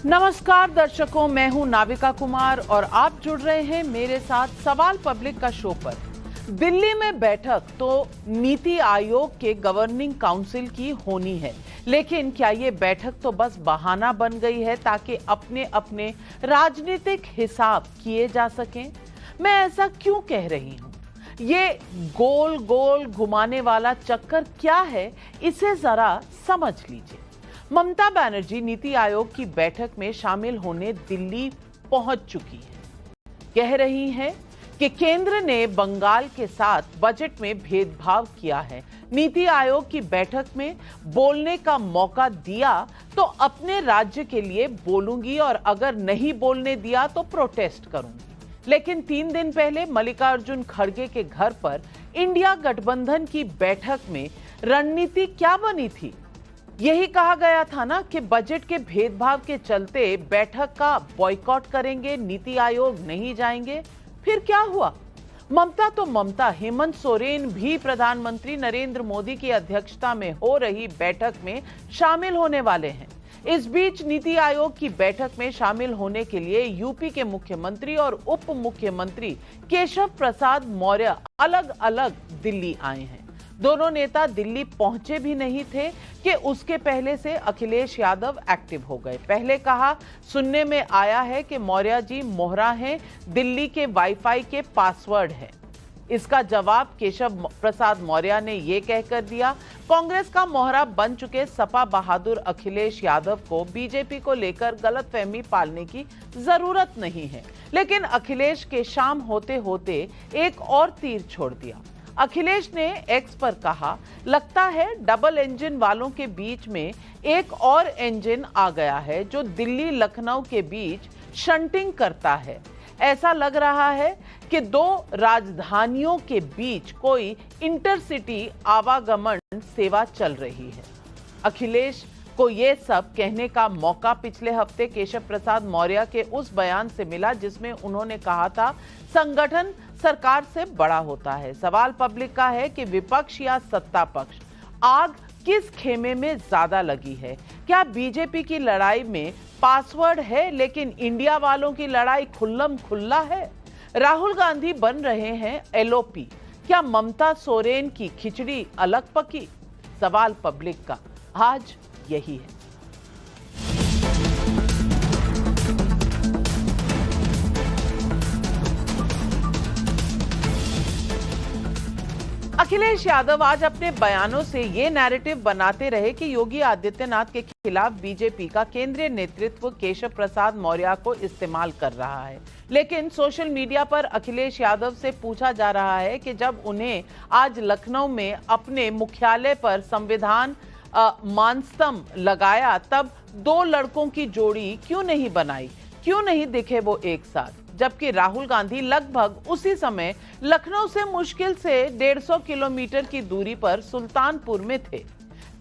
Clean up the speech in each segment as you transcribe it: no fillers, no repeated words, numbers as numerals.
नमस्कार दर्शकों, मैं हूं नाविका कुमार और आप जुड़ रहे हैं मेरे साथ सवाल पब्लिक का शो पर। दिल्ली में बैठक तो नीति आयोग के गवर्निंग काउंसिल की होनी है, लेकिन क्या ये बैठक तो बस बहाना बन गई है ताकि अपने अपने राजनीतिक हिसाब किए जा सकें? मैं ऐसा क्यों कह रही हूं? ये गोल गोल घुमाने वाला चक्कर क्या है, इसे जरा समझ लीजिए। ममता बनर्जी नीति आयोग की बैठक में शामिल होने दिल्ली पहुंच चुकी है। कह रही हैं कि केंद्र ने बंगाल के साथ बजट में भेदभाव किया है। नीति आयोग की बैठक में बोलने का मौका दिया तो अपने राज्य के लिए बोलूंगी और अगर नहीं बोलने दिया तो प्रोटेस्ट करूंगी। लेकिन 3 दिन पहले मल्लिकार्जुन खड़गे के घर पर इंडिया गठबंधन की बैठक में रणनीति क्या बनी थी? यही कहा गया था ना कि बजट के भेदभाव के चलते बैठक का बॉयकॉट करेंगे, नीति आयोग नहीं जाएंगे। फिर क्या हुआ? ममता तो ममता, हेमंत सोरेन भी प्रधानमंत्री नरेंद्र मोदी की अध्यक्षता में हो रही बैठक में शामिल होने वाले हैं। इस बीच नीति आयोग की बैठक में शामिल होने के लिए यूपी के मुख्यमंत्री और उप मुख्यमंत्री केशव प्रसाद मौर्य अलग अलग दिल्ली आए हैं। दोनों नेता दिल्ली पहुंचे भी नहीं थे कि उसके पहले से अखिलेश यादव एक्टिव हो गए। पहले कहा, सुनने में आया है कि मौर्य जी मोहरा हैं, दिल्ली के वाईफाई के पासवर्ड है। इसका जवाब केशव प्रसाद मौर्य ने यह कहकर दिया, कांग्रेस का मोहरा बन चुके सपा बहादुर अखिलेश यादव को बीजेपी को लेकर गलतफहमी पालने की जरूरत नहीं है। लेकिन अखिलेश के शाम होते होते एक और तीर छोड़ दिया। अखिलेश ने एक्स पर कहा, लगता है डबल इंजन वालों के बीच में एक और इंजन आ गया है जो दिल्ली लखनऊ के बीच शंटिंग करता है। ऐसा लग रहा है कि 2 राजधानियों के बीच कोई इंटरसिटी आवागमन सेवा चल रही है। अखिलेश को यह सब कहने का मौका पिछले हफ्ते केशव प्रसाद मौर्य के उस बयान से मिला जिसमें उन्होंने कहा था, संगठन सरकार से बड़ा होता है। सवाल पब्लिक का है कि विपक्ष या सत्ता पक्ष, आग किस खेमे में ज्यादा लगी है? क्या बीजेपी की लड़ाई में पासवर्ड है लेकिन इंडिया वालों की लड़ाई खुल्लम खुल्ला है? राहुल गांधी बन रहे हैं एलओपी, क्या ममता सोरेन की खिचड़ी अलग पकी? सवाल पब्लिक का आज यही है। अखिलेश यादव आज अपने बयानों से ये नैरेटिव बनाते रहे कि योगी आदित्यनाथ के खिलाफ बीजेपी का केंद्रीय नेतृत्व केशव प्रसाद मौर्य को इस्तेमाल कर रहा है। लेकिन सोशल मीडिया पर अखिलेश यादव से पूछा जा रहा है कि जब उन्हें आज लखनऊ में अपने मुख्यालय पर संविधान मानस्तंभ लगाया तब 2 लड़कों की जोड़ी क्यों नहीं बनाई, क्यों नहीं दिखे वो एक साथ? जबकि राहुल गांधी लगभग उसी समय लखनऊ से मुश्किल से 150 किलोमीटर की दूरी पर सुल्तानपुर में थे।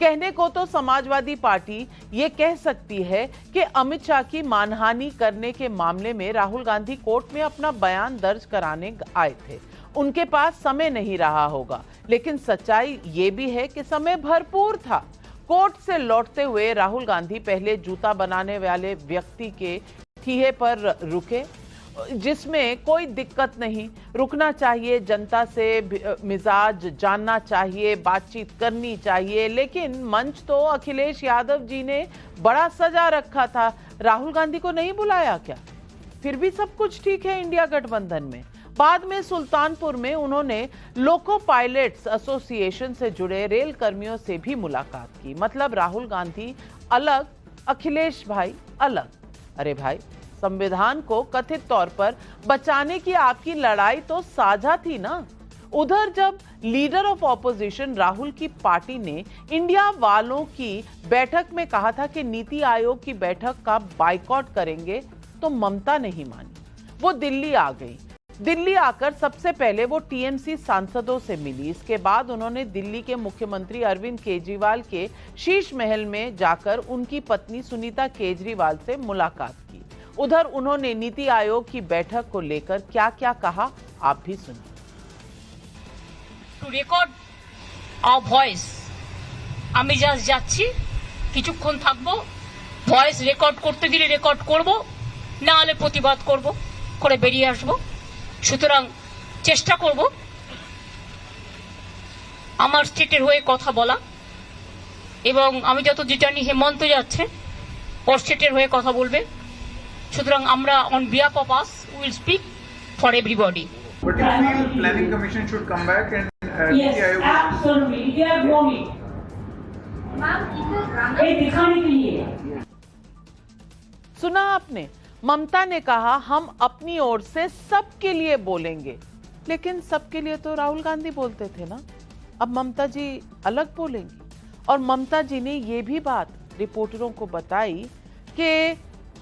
कहने को तो समाजवादी पार्टी ये कह सकती है कि अमित शाह की मानहानि करने के मामले में राहुल गांधी कोर्ट में अपना बयान दर्ज कराने आए थे, उनके पास समय नहीं रहा होगा। लेकिन सच्चाई ये भी है कि समय भरपूर था। कोर्ट से लौटते हुए राहुल गांधी पहले जूता बनाने वाले व्यक्ति के ठीहे पर रुके, जिसमें कोई दिक्कत नहीं, रुकना चाहिए, जनता से मिजाज जानना चाहिए, बातचीत करनी चाहिए। लेकिन मंच तो अखिलेश यादव जी ने बड़ा सजा रखा था, राहुल गांधी को नहीं बुलाया क्या? फिर भी सब कुछ ठीक है इंडिया गठबंधन में। बाद में सुल्तानपुर में उन्होंने लोको पायलट्स एसोसिएशन से जुड़े रेल कर्मियों से भी मुलाकात की। मतलब राहुल गांधी अलग, अखिलेश भाई अलग। अरे भाई, संविधान को कथित तौर पर बचाने की आपकी लड़ाई तो साझा थी ना। उधर जब लीडर ऑफ ऑपोजिशन राहुल की पार्टी ने इंडिया वालों की बैठक में कहा था कि नीति आयोग की बैठक का बायकॉट करेंगे तो ममता नहीं मानी, वो दिल्ली आ गई। दिल्ली आकर सबसे पहले वो टीएमसी सांसदों से मिली। इसके बाद उन्होंने दिल्ली के मुख्यमंत्री अरविंद केजरीवाल के शीश महल में जाकर उनकी पत्नी सुनीता केजरीवाल से मुलाकात की। उधर उन्होंने नीति आयोग की बैठक को लेकर क्या क्या कहा, आप भी सुनिए। टू रिकॉर्ड आवर वॉइस, আমি জাস্ট যাচ্ছি, কিছুক্ষণ থাকবো, ভয়েস রেকর্ড করতে দিলে রেকর্ড করব, না হলে প্রতিবাদ করব, করে বেরিয়ে আসব। সুতরাং চেষ্টা করব আমার স্টেটের হয়ে কথা বলা, এবং আমি যতদূর জানি হেমন্ত যাচ্ছে, ওর স্টেটের হয়ে কথা বলবে। সুতরাং আমরা on behalf of us will speak for everybody. But do you feel Planning Commission should come back and Yes, NITI Aayog absolutely. They are wrong. ये दिखाने के लिए। सुना आपने, ममता ने कहा हम अपनी ओर से सबके लिए बोलेंगे, लेकिन सबके लिए तो राहुल गांधी बोलते थे ना। अब ममता जी अलग बोलेंगी, और ममता जी ने ये भी बात रिपोर्टरों को बताई कि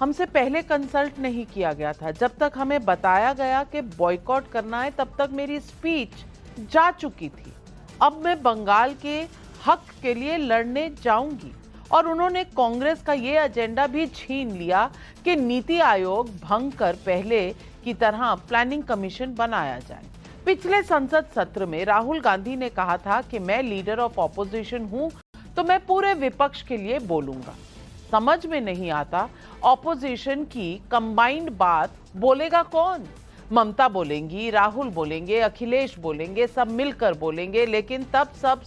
हमसे पहले कंसल्ट नहीं किया गया था। जब तक हमें बताया गया कि बॉयकॉट करना है, तब तक मेरी स्पीच जा चुकी थी। अब मैं बंगाल के हक के लिए लड़ने जाऊंगी। और उन्होंने कांग्रेस का ये एजेंडा भी छीन लिया कि नीति आयोग भंग कर पहले की तरह प्लानिंग कमीशन बनाया जाए। पिछले संसद सत्र में राहुल गांधी ने कहा था कि मैं लीडर ऑफ ऑपोजिशन हूं, तो मैं पूरे विपक्ष के लिए बोलूंगा। समझ में नहीं आता, ऑपोजिशन की कंबाइंड बात बोलेगा कौन? ममता बोलेंगी, राहुल बोलेंगे, अखिलेश बोलेंगे, सब मिलकर बोलेंगे, लेकिन तब सब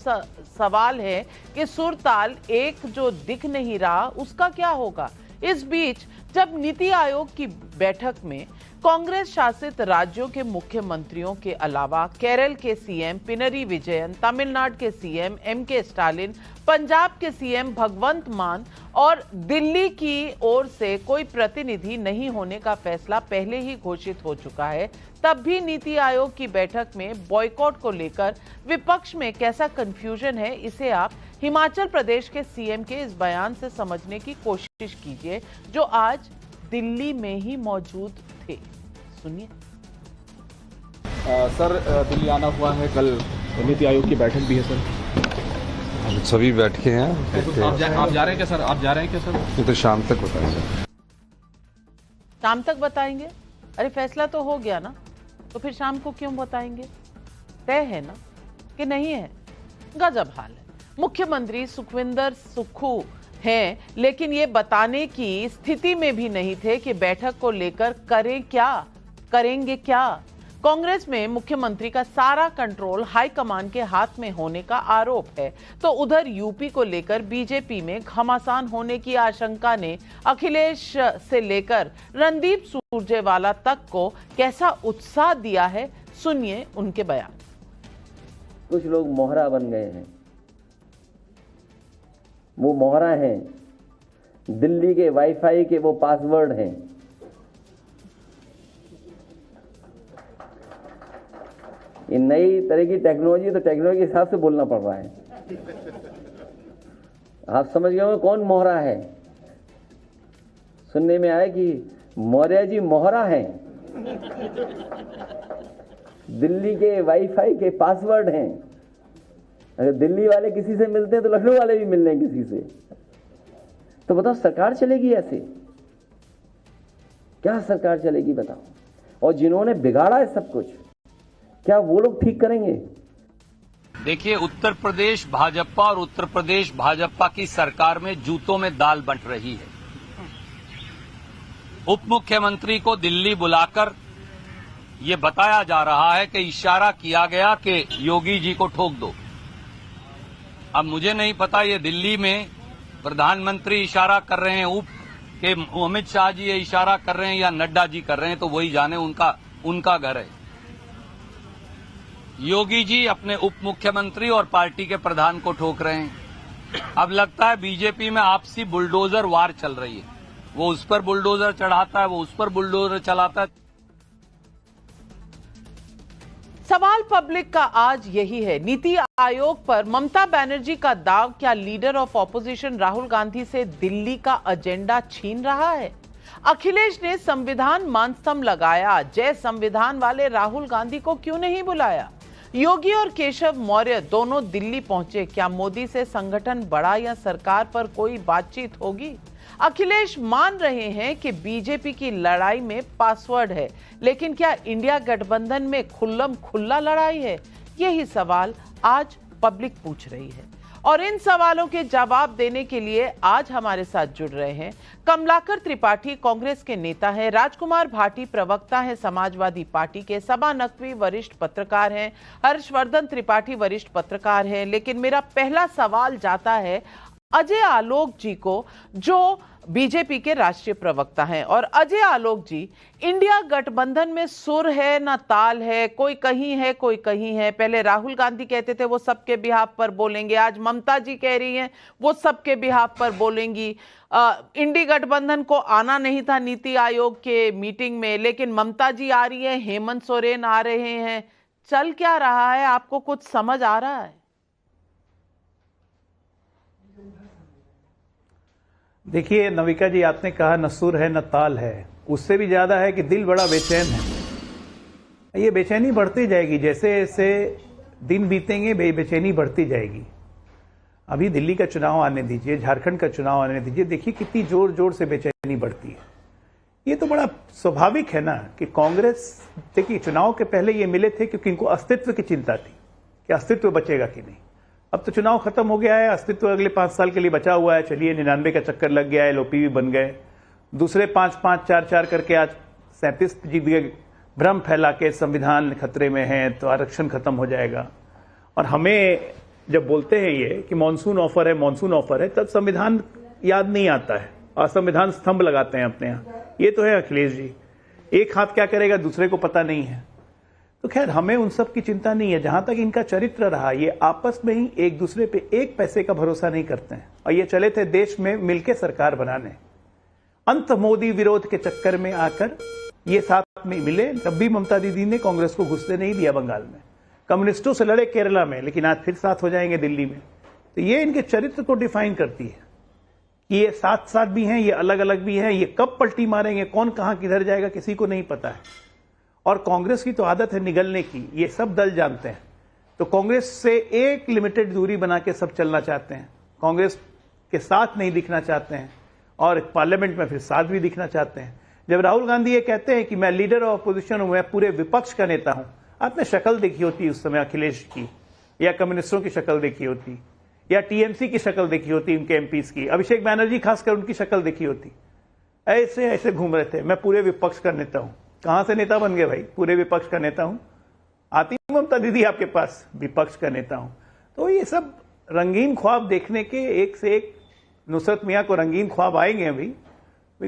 सवाल है कि सुर ताल एक जो दिख नहीं रहा उसका क्या होगा। इस बीच जब नीति आयोग की बैठक में कांग्रेस शासित राज्यों के मुख्यमंत्रियों के अलावा केरल के सीएम पिनरी विजयन, तमिलनाडु के सीएम एमके स्टालिन, पंजाब के सीएम भगवंत मान और दिल्ली की ओर से कोई प्रतिनिधि नहीं होने का फैसला पहले ही घोषित हो चुका है, तब भी नीति आयोग की बैठक में बॉयकॉट को लेकर विपक्ष में कैसा कंफ्यूजन है, इसे आप हिमाचल प्रदेश के सीएम के इस बयान से समझने की कोशिश कीजिए, जो आज दिल्ली में ही मौजूद थे। सुनिए। सर, दिल्ली आना हुआ है, कल नीति आयोग की बैठक भी है सर। सभी बैठके हैं। आप जा रहे हैं क्या सर? आप जा रहे हैं क्या सर? ये तो शाम तक बताएंगे। शाम तक बताएंगे? अरे फैसला तो हो गया ना, तो फिर शाम को क्यों बताएंगे? तय है ना कि नहीं है? गजब हाल है। मुख्यमंत्री सुखविंदर सुक्खू हैं, लेकिन ये बताने की स्थिति में भी नहीं थे कि बैठक को लेकर करें क्या, करेंगे क्या। कांग्रेस में मुख्यमंत्री का सारा कंट्रोल हाईकमान के हाथ में होने का आरोप है, तो उधर यूपी को लेकर बीजेपी में घमासान होने की आशंका ने अखिलेश से लेकर रणदीप सुरजेवाला तक को कैसा उत्साह दिया है, सुनिए उनके बयान। कुछ लोग मोहरा बन गए हैं। वो मोहरा हैं, दिल्ली के वाईफाई के वो पासवर्ड हैं। ये नई तरह की टेक्नोलॉजी, तो टेक्नोलॉजी के हिसाब से बोलना पड़ रहा है। आप समझ गए होंगे कौन मोहरा है। सुनने में आया कि मौर्य जी मोहरा हैं, दिल्ली के वाईफाई के पासवर्ड हैं। अगर दिल्ली वाले किसी से मिलते हैं तो लखनऊ वाले भी मिल रहे हैं किसी से। तो बताओ सरकार चलेगी ऐसे? क्या सरकार चलेगी बताओ? और जिन्होंने बिगाड़ा है सब कुछ, क्या वो लोग ठीक करेंगे? देखिए, उत्तर प्रदेश भाजपा और उत्तर प्रदेश भाजपा की सरकार में जूतों में दाल बंट रही है। उप मुख्यमंत्री को दिल्ली बुलाकर ये बताया जा रहा है कि इशारा किया गया कि योगी जी को ठोक दो। अब मुझे नहीं पता ये दिल्ली में प्रधानमंत्री इशारा कर रहे हैं, उप के अमित शाह जी ये इशारा कर रहे हैं या नड्डा जी कर रहे हैं, तो वही जाने, उनका घर है। योगी जी अपने उप मुख्यमंत्री और पार्टी के प्रधान को ठोक रहे हैं। अब लगता है बीजेपी में आपसी बुलडोजर वार चल रही है। वो उस पर बुलडोजर चढ़ाता है, वो उस पर बुलडोजर चलाता है। सवाल पब्लिक का आज यही है, नीति आयोग पर ममता बनर्जी का दाव क्या leader of opposition Rahul Gandhi से दिल्ली का एजेंडा छीन रहा है? अखिलेश ने संविधान मानस्तंभ लगाया, जय संविधान वाले राहुल गांधी को क्यों नहीं बुलाया? योगी और केशव मौर्य दोनों दिल्ली पहुंचे, क्या मोदी से संगठन बढ़ा या सरकार पर कोई बातचीत होगी? अखिलेश मान रहे हैं कि बीजेपी की लड़ाई में पासवर्ड है, लेकिन क्या इंडिया गठबंधन में खुल्लम खुल्ला लड़ाई है? यही सवाल आज पब्लिक पूछ रही है। और इन सवालों के जवाब देने के लिए आज हमारे साथ जुड़ रहे हैं कमलाकर त्रिपाठी, कांग्रेस के नेता हैं, राजकुमार भाटी प्रवक्ता हैं समाजवादी पार्टी के, सबा नकवी वरिष्ठ पत्रकार हैं, हर्षवर्धन त्रिपाठी वरिष्ठ पत्रकार हैं। लेकिन मेरा पहला सवाल जाता है अजय आलोक जी को, जो बीजेपी के राष्ट्रीय प्रवक्ता हैं। और अजय आलोक जी, इंडिया गठबंधन में सुर है ना ताल है, कोई कहीं है कोई कहीं है। पहले राहुल गांधी कहते थे वो सबके बिहाफ पर बोलेंगे, आज ममता जी कह रही हैं वो सबके बिहाफ पर बोलेंगी। इंडी गठबंधन को आना नहीं था नीति आयोग के मीटिंग में, लेकिन ममता जी आ रही है, हेमंत सोरेन आ रहे हैं। चल क्या रहा है, आपको कुछ समझ आ रहा है? देखिए नविका जी, आपने कहा न सुर है न ताल है, उससे भी ज्यादा है कि दिल बड़ा बेचैन है। ये बेचैनी बढ़ती जाएगी, जैसे जैसे दिन बीतेंगे बेचैनी बढ़ती जाएगी। अभी दिल्ली का चुनाव आने दीजिए, झारखंड का चुनाव आने दीजिए, देखिए कितनी जोर जोर से बेचैनी बढ़ती है। ये तो बड़ा स्वाभाविक है ना कि कांग्रेस, देखिए चुनाव के पहले ये मिले थे क्योंकि इनको अस्तित्व की चिंता थी कि अस्तित्व बचेगा कि नहीं। अब तो चुनाव खत्म हो गया है, अस्तित्व अगले 5 साल के लिए बचा हुआ है। चलिए 99 का चक्कर लग गया है, एलओपी भी बन गए, दूसरे 5-5, 4-4 करके आज 37 जीत गए। भ्रम फैला के संविधान खतरे में है तो आरक्षण खत्म हो जाएगा। और हमें जब बोलते हैं ये कि मानसून ऑफर है, मानसून ऑफर है, तब संविधान याद नहीं आता है और संविधान स्तंभ लगाते हैं अपने यहाँ। ये तो है अखिलेश जी, एक हाथ क्या करेगा दूसरे को पता नहीं है। तो खैर हमें उन सब की चिंता नहीं है। जहां तक इनका चरित्र रहा, ये आपस में ही एक दूसरे पे एक पैसे का भरोसा नहीं करते हैं और ये चले थे देश में मिलकर सरकार बनाने। अंत मोदी विरोध के चक्कर में आकर ये साथ में मिले, तब भी ममता दीदी ने कांग्रेस को घुसने नहीं दिया बंगाल में। कम्युनिस्टों से लड़े केरला में, लेकिन आज फिर साथ हो जाएंगे दिल्ली में। तो ये इनके चरित्र को डिफाइन करती है कि ये साथ साथ भी हैं, ये अलग अलग भी हैं। ये कब पलटी मारेंगे, कौन कहां किधर जाएगा, किसी को नहीं पता है। और कांग्रेस की तो आदत है निगलने की, ये सब दल जानते हैं। तो कांग्रेस से एक लिमिटेड दूरी बना के सब चलना चाहते हैं, कांग्रेस के साथ नहीं दिखना चाहते हैं और पार्लियामेंट में फिर साथ भी दिखना चाहते हैं। जब राहुल गांधी ये कहते हैं कि मैं लीडर ऑफ अपोजिशन हूं, मैं पूरे विपक्ष का नेता हूं, आपने शक्ल देखी होती उस समय अखिलेश की, या कम्युनिस्टों की शक्ल देखी होती, या टीएमसी की शक्ल देखी होती, उनके एमपीज की, अभिषेक बैनर्जी खासकर उनकी शक्ल देखी होती। ऐसे ऐसे घूम रहे थे, मैं पूरे विपक्ष का नेता हूं। कहां से नेता बन गए भाई, पूरे विपक्ष का नेता हूं। आती ममता दीदी आपके पास, विपक्ष का नेता हूं। तो ये सब रंगीन ख्वाब देखने के एक से एक, नुसरत मियां को रंगीन ख्वाब आएंगे अभी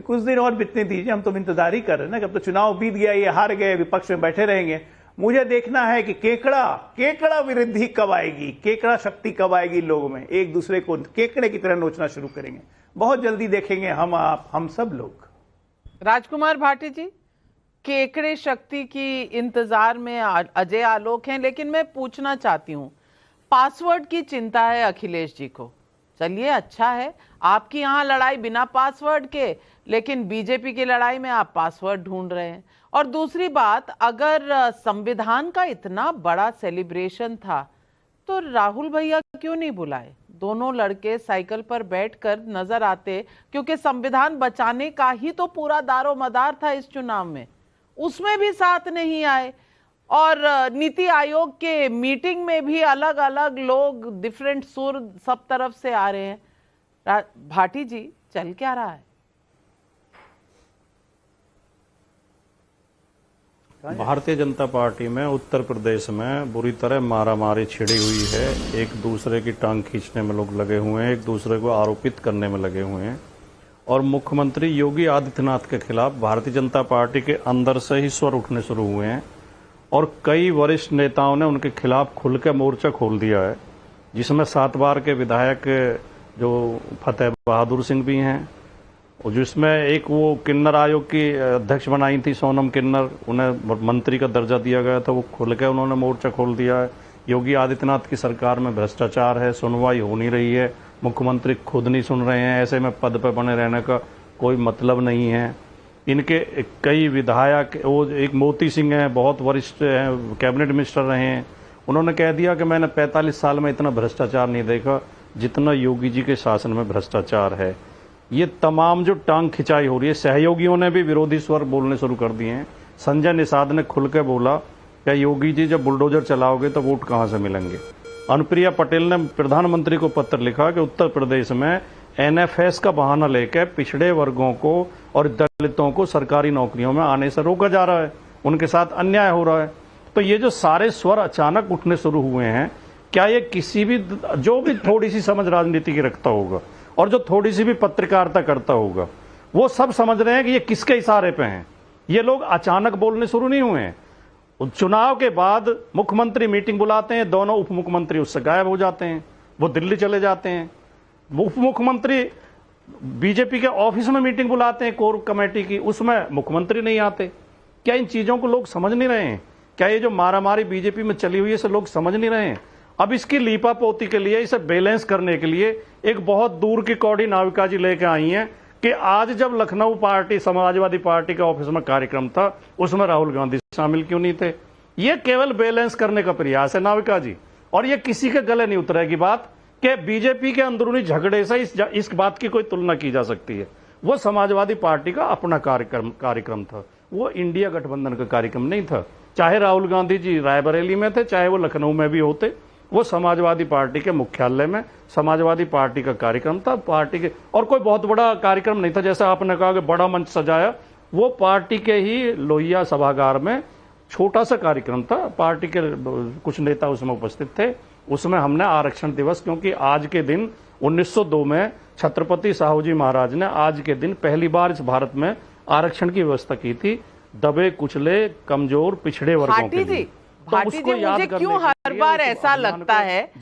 कुछ दिन और बीतने दीजिए। हम तो इंतजार ही कर रहे हैं ना, कब तो चुनाव बीत गया, ये हार गए, विपक्ष में बैठे रहेंगे। मुझे देखना है कि केकड़ा वृद्धि कब आएगी, केकड़ा शक्ति कब आएगी लोगों में, एक दूसरे को केकड़े की तरह नोचना शुरू करेंगे। बहुत जल्दी देखेंगे हम, आप, हम सब लोग। राजकुमार भाटी जी, केकड़े शक्ति की इंतजार में अजय आलोक हैं, लेकिन मैं पूछना चाहती हूं, पासवर्ड की चिंता है अखिलेश जी को। चलिए अच्छा है, आपकी यहां लड़ाई बिना पासवर्ड के, लेकिन बीजेपी की लड़ाई में आप पासवर्ड ढूंढ रहे हैं। और दूसरी बात, अगर संविधान का इतना बड़ा सेलिब्रेशन था तो राहुल भैया क्यों नहीं बुलाए? दोनों लड़के साइकिल पर बैठकर नजर आते, क्योंकि संविधान बचाने का ही तो पूरा दारो मदार था इस चुनाव में, उसमें भी साथ नहीं आए। और नीति आयोग के मीटिंग में भी अलग अलग लोग, डिफरेंट सुर सब तरफ से आ रहे हैं। भाटी जी, चल क्या रहा है? भारतीय जनता पार्टी में उत्तर प्रदेश में बुरी तरह मारामारी छिड़ी हुई है। एक दूसरे की टांग खींचने में लोग लगे हुए हैं, एक दूसरे को आरोपित करने में लगे हुए हैं। और मुख्यमंत्री योगी आदित्यनाथ के खिलाफ भारतीय जनता पार्टी के अंदर से ही स्वर उठने शुरू हुए हैं और कई वरिष्ठ नेताओं ने उनके खिलाफ खुल के मोर्चा खोल दिया है, जिसमें 7 बार के विधायक जो फतेह बहादुर सिंह भी हैं, और जिसमें एक वो किन्नर आयोग की अध्यक्ष बनाई थी सोनम किन्नर, उन्हें मंत्री का दर्जा दिया गया था, वो खुल के उन्होंने मोर्चा खोल दिया है। योगी आदित्यनाथ की सरकार में भ्रष्टाचार है, सुनवाई हो नहीं रही है, मुख्यमंत्री खुद नहीं सुन रहे हैं, ऐसे में पद पर बने रहने का कोई मतलब नहीं है। इनके कई विधायक, वो एक मोती सिंह हैं, बहुत वरिष्ठ हैं, कैबिनेट मिनिस्टर रहे हैं, उन्होंने कह दिया कि मैंने 45 साल में इतना भ्रष्टाचार नहीं देखा जितना योगी जी के शासन में भ्रष्टाचार है। ये तमाम जो टांग खिंचाई हो रही है, सहयोगियों ने भी विरोधी स्वर बोलने शुरू कर दिए हैं। संजय निषाद ने खुल के बोला कि योगी जी जब बुलडोजर चलाओगे तो वोट कहाँ से मिलेंगे। अनुप्रिया पटेल ने प्रधानमंत्री को पत्र लिखा कि उत्तर प्रदेश में एनएफएस का बहाना लेकर पिछड़े वर्गों को और दलितों को सरकारी नौकरियों में आने से रोका जा रहा है, उनके साथ अन्याय हो रहा है। तो ये जो सारे स्वर अचानक उठने शुरू हुए हैं, क्या ये किसी भी जो भी थोड़ी सी समझ राजनीति की रखता होगा और जो थोड़ी सी भी पत्रकारिता करता होगा, वो सब समझ रहे हैं कि ये किसके इशारे पे हैं? ये लोग अचानक बोलने शुरू नहीं हुए हैं। चुनाव के बाद मुख्यमंत्री मीटिंग बुलाते हैं, दोनों उप मुख्यमंत्री उससे गायब हो जाते हैं, वो दिल्ली चले जाते हैं। उप मुख्यमंत्री बीजेपी के ऑफिस में मीटिंग बुलाते हैं कोर कमेटी की, उसमें मुख्यमंत्री नहीं आते। क्या इन चीजों को लोग समझ नहीं रहे हैं? क्या ये जो मारामारी बीजेपी में चली हुई है इसे लोग समझ नहीं रहे हैं? अब इसकी लीपा पोती के लिए, इसे बैलेंस करने के लिए एक बहुत दूर की कौड़ी नाविका जी लेके आई हैं कि आज जब लखनऊ पार्टी समाजवादी पार्टी के ऑफिस में कार्यक्रम था, उसमें राहुल गांधी शामिल क्यों नहीं थे? ये केवल बैलेंस करने का प्रयास है नाविका जी, और ये किसी के गले नहीं उतरेगी बात कि बीजेपी के अंदरूनी झगड़े से इस बात की कोई तुलना की जा सकती है। वो समाजवादी पार्टी का अपना कार्यक्रम था, वो इंडिया गठबंधन का कार्यक्रम नहीं था। चाहे राहुल गांधी जी रायबरेली में थे, चाहे वो लखनऊ में भी होते, वो समाजवादी पार्टी के मुख्यालय में समाजवादी पार्टी का कार्यक्रम था, पार्टी के, और कोई बहुत बड़ा कार्यक्रम नहीं था। जैसे आपने कहा कि बड़ा मंच सजाया, वो पार्टी के ही लोहिया सभागार में छोटा सा कार्यक्रम था, पार्टी के कुछ नेता उसमें उपस्थित थे। उसमें हमने आरक्षण दिवस, क्योंकि आज के दिन 1902 में छत्रपति साहू जी महाराज ने आज के दिन पहली बार इस भारत में आरक्षण की व्यवस्था की थी, दबे कुचले कमजोर पिछड़े वर्गों के लिए। भाटी जी, मुझे क्यों हर बार ऐसा लगता है,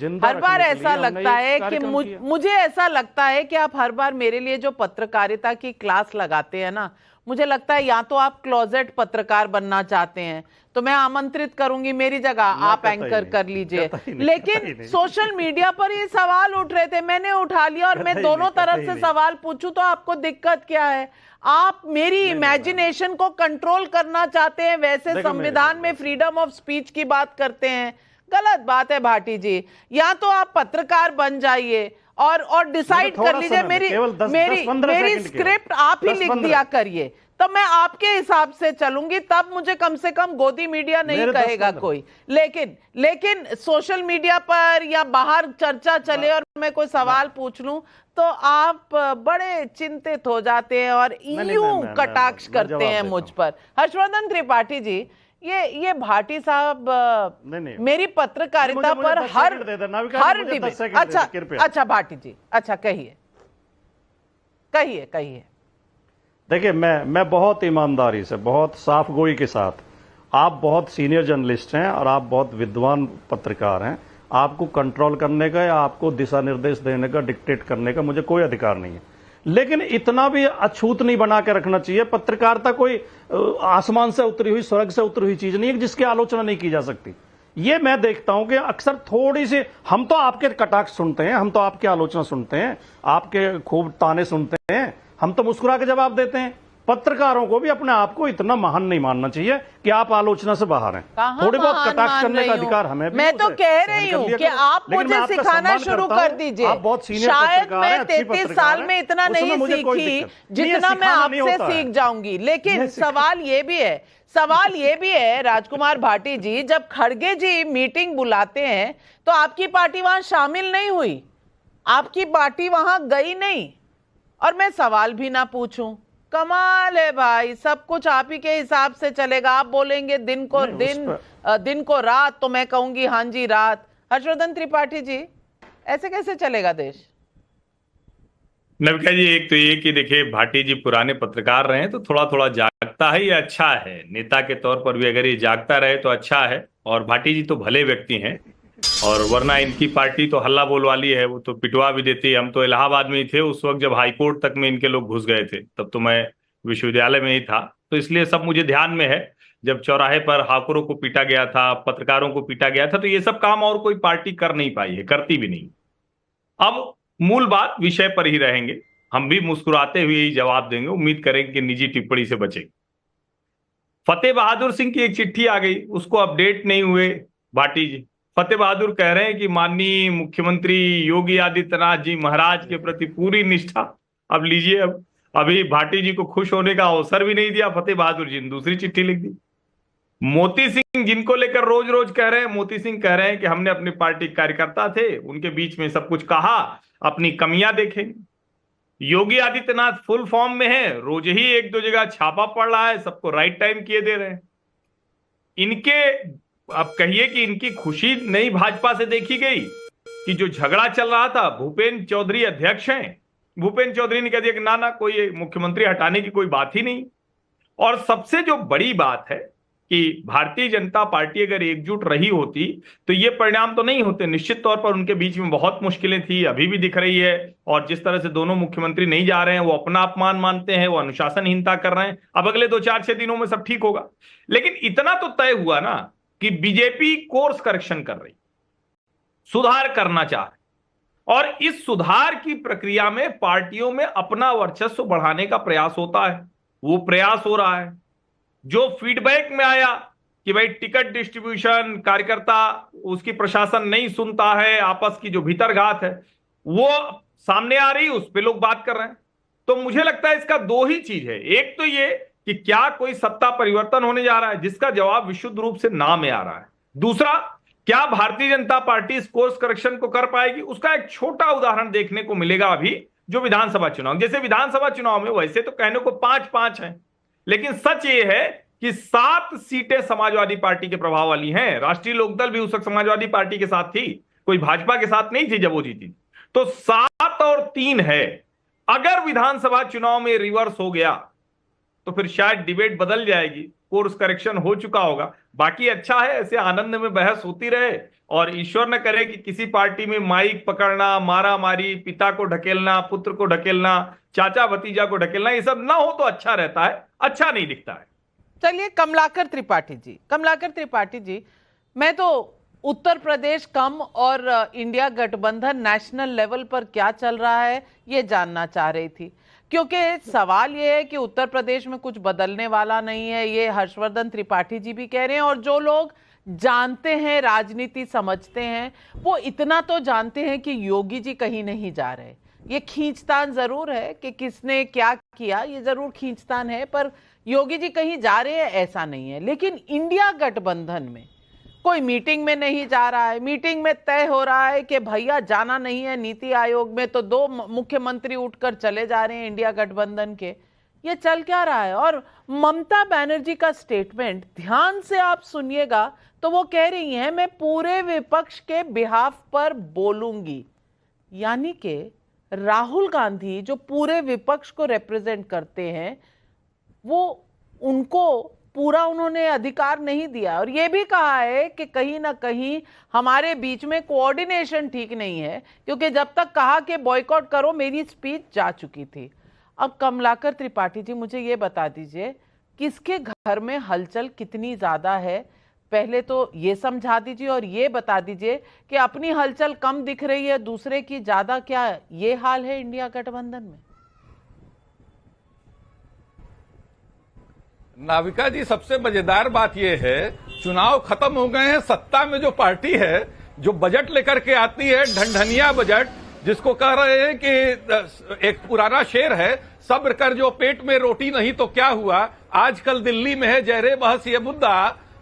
कि मुझे ऐसा लगता है कि आप हर बार मेरे लिए जो पत्रकारिता की क्लास लगाते हैं ना, मुझे लगता है या तो आप क्लोजेट पत्रकार बनना चाहते हैं, तो मैं आमंत्रित करूंगी, मेरी जगह आप एंकर कर लीजिए। लेकिन सोशल मीडिया पर ये सवाल उठ रहे थे, मैंने उठा लिया, और मैं दोनों तरफ से सवाल पूछूं तो आपको दिक्कत क्या है? आप मेरी इमेजिनेशन को कंट्रोल करना चाहते हैं, वैसे संविधान में फ्रीडम ऑफ स्पीच की बात करते हैं। गलत बात है भाटी जी, या तो आप पत्रकार बन जाइए और डिसाइड कर लीजिए। मेरी स्क्रिप्ट आप ही लिख दिया करिए, तब मैं आपके हिसाब से चलूंगी, तब मुझे कम से कम गोदी मीडिया नहीं कहेगा कोई। लेकिन सोशल मीडिया पर या बाहर चर्चा चले और मैं कोई सवाल पूछ लूं तो आप बड़े चिंतित हो जाते हैं और यूं कटाक्ष करते हैं मुझ पर। हर्षवर्धन त्रिपाठी जी, ये भाटी साहब मेरी पत्रकारिता पर हर डिबेट। अच्छा भाटी जी, अच्छा कहिए। देखिए, मैं बहुत ईमानदारी से, बहुत साफ गोई के साथ, आप बहुत सीनियर जर्नलिस्ट हैं और आप बहुत विद्वान पत्रकार हैं, आपको कंट्रोल करने का या आपको दिशा निर्देश देने का, डिक्टेट करने का मुझे कोई अधिकार नहीं है। लेकिन इतना भी अछूत नहीं बना के रखना चाहिए। पत्रकारिता कोई आसमान से उतरी हुई, स्वर्ग से उतरी हुई चीज नहीं है जिसकी आलोचना नहीं की जा सकती। ये मैं देखता हूं कि अक्सर थोड़ी सी, हम तो आपके कटाक्ष सुनते हैं, हम तो आपकी आलोचना सुनते हैं, आपके खूब ताने सुनते हैं, हम तो मुस्कुरा के जवाब देते हैं। पत्रकारों को भी अपने आप को इतना महान नहीं मानना चाहिए कि आप आलोचना से बाहर हैं। थोड़ी बहुत कटाक्ष करने का अधिकार हमें भी। मैं तो कह रही हूँ कि आप मुझे सिखाना शुरू कर दीजिए। आप बहुत सीनियर शायद मैं 33 साल में इतना नहीं सीखी जितना मैं आपसे सीख जाऊंगी। लेकिन सवाल ये भी है राजकुमार भाटी जी, जब खड़गे जी मीटिंग बुलाते हैं तो आपकी पार्टी वहां शामिल नहीं हुई, आपकी पार्टी वहां गई नहीं, और मैं सवाल भी ना पूछूं। कमाल है भाई, सब कुछ आप ही के हिसाब से चलेगा। आप बोलेंगे दिन को रात, तो मैं कहूंगी हाँ जी रात। हर्षवर्धन त्रिपाठी जी, ऐसे कैसे चलेगा देश? नविका जी, एक तो ये कि देखिए, भाटी जी पुराने पत्रकार रहे हैं तो थोड़ा थोड़ा जागता है, ये अच्छा है। नेता के तौर पर भी अगर ये जागता रहे तो अच्छा है। और भाटी जी तो भले व्यक्ति हैं, और वरना इनकी पार्टी तो हल्ला बोल वाली है, वो तो पिटवा भी देती है। हम तो इलाहाबाद में ही थे उस वक्त जब हाईकोर्ट तक में इनके लोग घुस गए थे, तब तो मैं विश्वविद्यालय में ही था, तो इसलिए सब मुझे ध्यान में है। जब चौराहे पर हाकुरों को पीटा गया था, पत्रकारों को पीटा गया था, तो ये सब काम और कोई पार्टी कर नहीं पाई है, करती भी नहीं। अब मूल बात विषय पर ही रहेंगे, हम भी मुस्कुराते हुए ही जवाब देंगे, उम्मीद करेंगे कि निजी टिप्पणी से बचेंगे। फतेह बहादुर सिंह की एक चिट्ठी आ गई, उसको अपडेट नहीं हुए भाटी जी। फतेह बहादुर कह रहे हैं कि माननीय मुख्यमंत्री योगी आदित्यनाथ जी महाराज के प्रति पूरी निष्ठा। अब लीजिए, अब अभी भाटी जी को खुश होने का अवसर भी नहीं दिया फतेह बहादुर जी ने दूसरी चिट्ठी लिख दी। मोती सिंह जिनको लेकर रोज रोज कह रहे हैं, मोती सिंह कह रहे हैं कि हमने अपनी पार्टी कार्यकर्ता थे, उनके बीच में सब कुछ कहा, अपनी कमियां देखेंगे। योगी आदित्यनाथ फुल फॉर्म में है, रोज ही एक दो जगह छापा पड़ रहा है, सबको राइट टाइम किए दे रहे हैं। इनके अब कहिए कि इनकी खुशी नहीं भाजपा से देखी गई कि जो झगड़ा चल रहा था, भूपेंद्र चौधरी अध्यक्ष हैं, भूपेंद्र चौधरी ने कह दिया कि ना कोई मुख्यमंत्री हटाने की कोई बात ही नहीं। और सबसे जो बड़ी बात है कि भारतीय जनता पार्टी अगर एकजुट रही होती तो ये परिणाम तो नहीं होते। निश्चित तौर पर उनके बीच में बहुत मुश्किलें थी, अभी भी दिख रही है, और जिस तरह से दोनों मुख्यमंत्री नहीं जा रहे हैं, वो अपना अपमान मानते हैं, वो अनुशासनहीनता कर रहे हैं। अब अगले 2-4-6 दिनों में सब ठीक होगा, लेकिन इतना तो तय हुआ ना कि बीजेपी कोर्स करेक्शन कर रही, सुधार करना चाह रही, और इस सुधार की प्रक्रिया में पार्टियों में अपना वर्चस्व बढ़ाने का प्रयास होता है, वो प्रयास हो रहा है। जो फीडबैक में आया कि भाई टिकट डिस्ट्रीब्यूशन, कार्यकर्ता उसकी प्रशासन नहीं सुनता है, आपस की जो भीतरघात है वो सामने आ रही, उस पे लोग बात कर रहे हैं। तो मुझे लगता है इसका दो ही चीज है, एक तो ये कि क्या कोई सत्ता परिवर्तन होने जा रहा है, जिसका जवाब विशुद्ध रूप से ना में आ रहा है। दूसरा, क्या भारतीय जनता पार्टी इस कोर्स करेक्शन को कर पाएगी, उसका एक छोटा उदाहरण देखने को मिलेगा अभी जो विधानसभा चुनाव। जैसे विधानसभा चुनाव में वैसे तो कहने को 5-5 हैं, लेकिन सच ये है कि 7 सीटें समाजवादी पार्टी के प्रभाव वाली हैं। राष्ट्रीय लोकदल भी उस वक्त समाजवादी पार्टी के साथ थी, कोई भाजपा के साथ नहीं थी जब वो जीती। तो 7 और 3 है। अगर विधानसभा चुनाव में रिवर्स हो गया तो फिर शायद डिबेट बदल जाएगी, कोर्स करेक्शन हो चुका होगा। बाकी अच्छा है, ऐसे आनंद में बहस होती रहे, और ईश्वर न करे कि किसी पार्टी में माइक पकड़ना, मारा मारी, पिता को ढकेलना, पुत्र को ढकेलना, चाचा भतीजा को ढकेलना, ये सब ना हो तो अच्छा रहता है, अच्छा नहीं दिखता है। चलिए कमलाकर त्रिपाठी जी, मैं तो उत्तर प्रदेश कम और इंडिया गठबंधन नेशनल लेवल पर क्या चल रहा है ये जानना चाह रही थी, क्योंकि सवाल ये है कि उत्तर प्रदेश में कुछ बदलने वाला नहीं है, ये हर्षवर्धन त्रिपाठी जी भी कह रहे हैं, और जो लोग जानते हैं, राजनीति समझते हैं, वो इतना तो जानते हैं कि योगी जी कहीं नहीं जा रहे। ये खींचतान जरूर है कि किसने क्या किया, ये जरूर खींचतान है, पर योगी जी कहीं जा रहे हैं ऐसा नहीं है। लेकिन इंडिया गठबंधन में कोई मीटिंग में नहीं जा रहा है, मीटिंग में तय हो रहा है कि भैया जाना नहीं है नीति आयोग में, तो 2 मुख्यमंत्री उठकर चले जा रहे हैं इंडिया गठबंधन के। ये चल क्या रहा है? और ममता बनर्जी का स्टेटमेंट ध्यान से आप सुनिएगा तो वो कह रही हैं मैं पूरे विपक्ष के बिहाफ पर बोलूंगी, यानी कि राहुल गांधी जो पूरे विपक्ष को रिप्रेजेंट करते हैं वो उनको पूरा उन्होंने अधिकार नहीं दिया, और ये भी कहा है कि कहीं ना कहीं हमारे बीच में कोऑर्डिनेशन ठीक नहीं है, क्योंकि जब तक कहा कि बॉयकॉट करो मेरी स्पीच जा चुकी थी। अब कमलाकर त्रिपाठी जी मुझे ये बता दीजिए किसके घर में हलचल कितनी ज्यादा है, पहले तो ये समझा दीजिए, और ये बता दीजिए कि अपनी हलचल कम दिख रही है, दूसरे की ज्यादा, क्या ये हाल है इंडिया गठबंधन में? नाविका जी, सबसे मजेदार बात यह है, चुनाव खत्म हो गए हैं, सत्ता में जो पार्टी है जो बजट लेकर के आती है, ढनढनिया बजट, जिसको कह रहे हैं कि एक पुराना शेर है, सब्र कर जो पेट में रोटी नहीं तो क्या हुआ। आजकल दिल्ली में है जहरे बहस ये मुद्दा,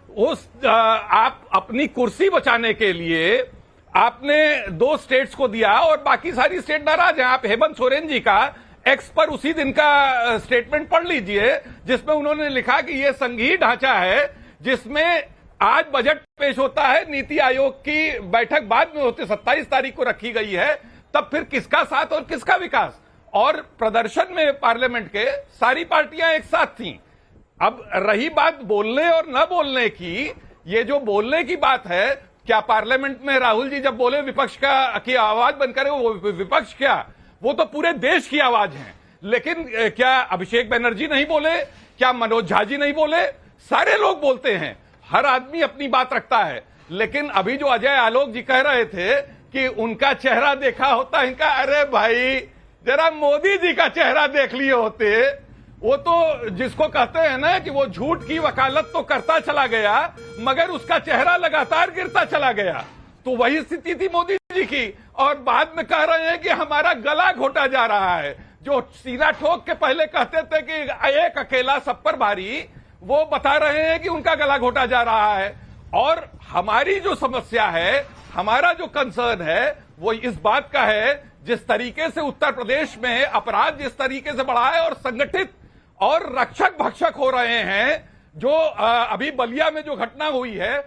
आप अपनी कुर्सी बचाने के लिए आपने 2 स्टेट्स को दिया और बाकी सारी स्टेट नाराज हैं। आप हेमंत सोरेन जी का एक्स पर उसी दिन का स्टेटमेंट पढ़ लीजिए, जिसमें उन्होंने लिखा कि यह संघीय ढांचा है जिसमें आज बजट पेश होता है, नीति आयोग की बैठक बाद में होती 27 तारीख को रखी गई है, तब फिर किसका साथ और किसका विकास। और प्रदर्शन में पार्लियामेंट के सारी पार्टियां एक साथ थीं। अब रही बात बोलने और न बोलने की, ये जो बोलने की बात है, क्या पार्लियामेंट में राहुल जी जब बोले विपक्ष की आवाज बनकर, वो विपक्ष क्या, वो तो पूरे देश की आवाज है। लेकिन क्या अभिषेक बनर्जी नहीं बोले, क्या मनोज झा जी नहीं बोले? सारे लोग बोलते हैं, हर आदमी अपनी बात रखता है। लेकिन अभी जो अजय आलोक जी कह रहे थे कि उनका चेहरा देखा होता इनका, अरे भाई जरा मोदी जी का चेहरा देख लिए होते। वो तो जिसको कहते हैं ना कि वो झूठ की वकालत तो करता चला गया मगर उसका चेहरा लगातार गिरता चला गया, तो वही स्थिति थी मोदी जी की। और बाद में कह रहे हैं कि हमारा गला घोटा जा रहा है। जो सीना ठोक के पहले कहते थे कि एक अकेला सब पर भारी, वो बता रहे हैं कि उनका गला घोटा जा रहा है। और हमारी जो समस्या है, हमारा जो कंसर्न है, वो इस बात का है जिस तरीके से उत्तर प्रदेश में अपराध जिस तरीके से बढ़ा है और संगठित और रक्षक भक्षक हो रहे हैं। जो अभी बलिया में जो घटना हुई है,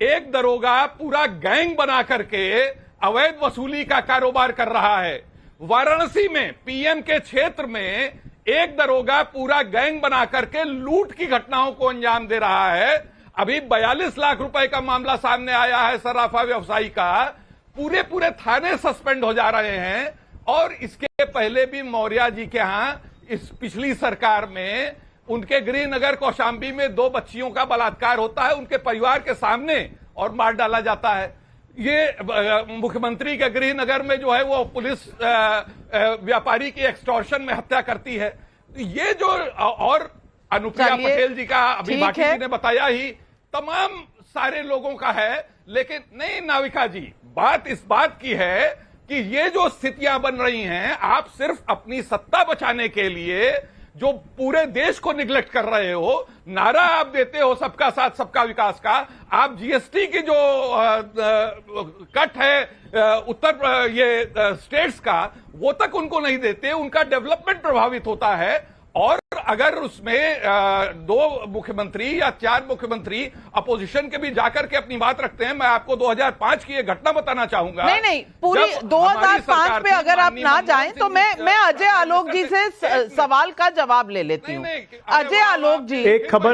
एक दरोगा पूरा गैंग बना करके अवैध वसूली का कारोबार कर रहा है। वाराणसी में पीएम के क्षेत्र में एक दरोगा पूरा गैंग बना करके लूट की घटनाओं को अंजाम दे रहा है। अभी 42 लाख रुपए का मामला सामने आया है सराफा व्यवसायी का। पूरे थाने सस्पेंड हो जा रहे हैं। और इसके पहले भी मौर्य जी के यहां इस पिछली सरकार में उनके गृहनगर कौशाम्बी में 2 बच्चियों का बलात्कार होता है उनके परिवार के सामने और मार डाला जाता है। ये मुख्यमंत्री के गृहनगर में जो है वो पुलिस व्यापारी की एक्सटॉर्शन में हत्या करती है। ये जो और अनुप्रिया पटेल जी का अभी भाटी जी ने बताया ही तमाम सारे लोगों का है। लेकिन नहीं नाविका जी, बात इस बात की है कि ये जो स्थितियां बन रही हैं, आप सिर्फ अपनी सत्ता बचाने के लिए जो पूरे देश को निगलेक्ट कर रहे हो, नारा आप देते हो सबका साथ सबका विकास का, आप जीएसटी की जो कट है उत्तर ये स्टेट्स का, वो तक उनको नहीं देते, उनका डेवलपमेंट प्रभावित होता है। और अगर उसमें 2 मुख्यमंत्री या 4 मुख्यमंत्री अपोजिशन के भी जाकर के अपनी बात रखते हैं। मैं आपको 2005 की ये घटना बताना चाहूंगा। नहीं पूरी 2005 पे अगर आप ना जाएं तो मैं अजय आलोक जी से सवाल का जवाब ले लेती हूँ। अजय आलोक जी, एक खबर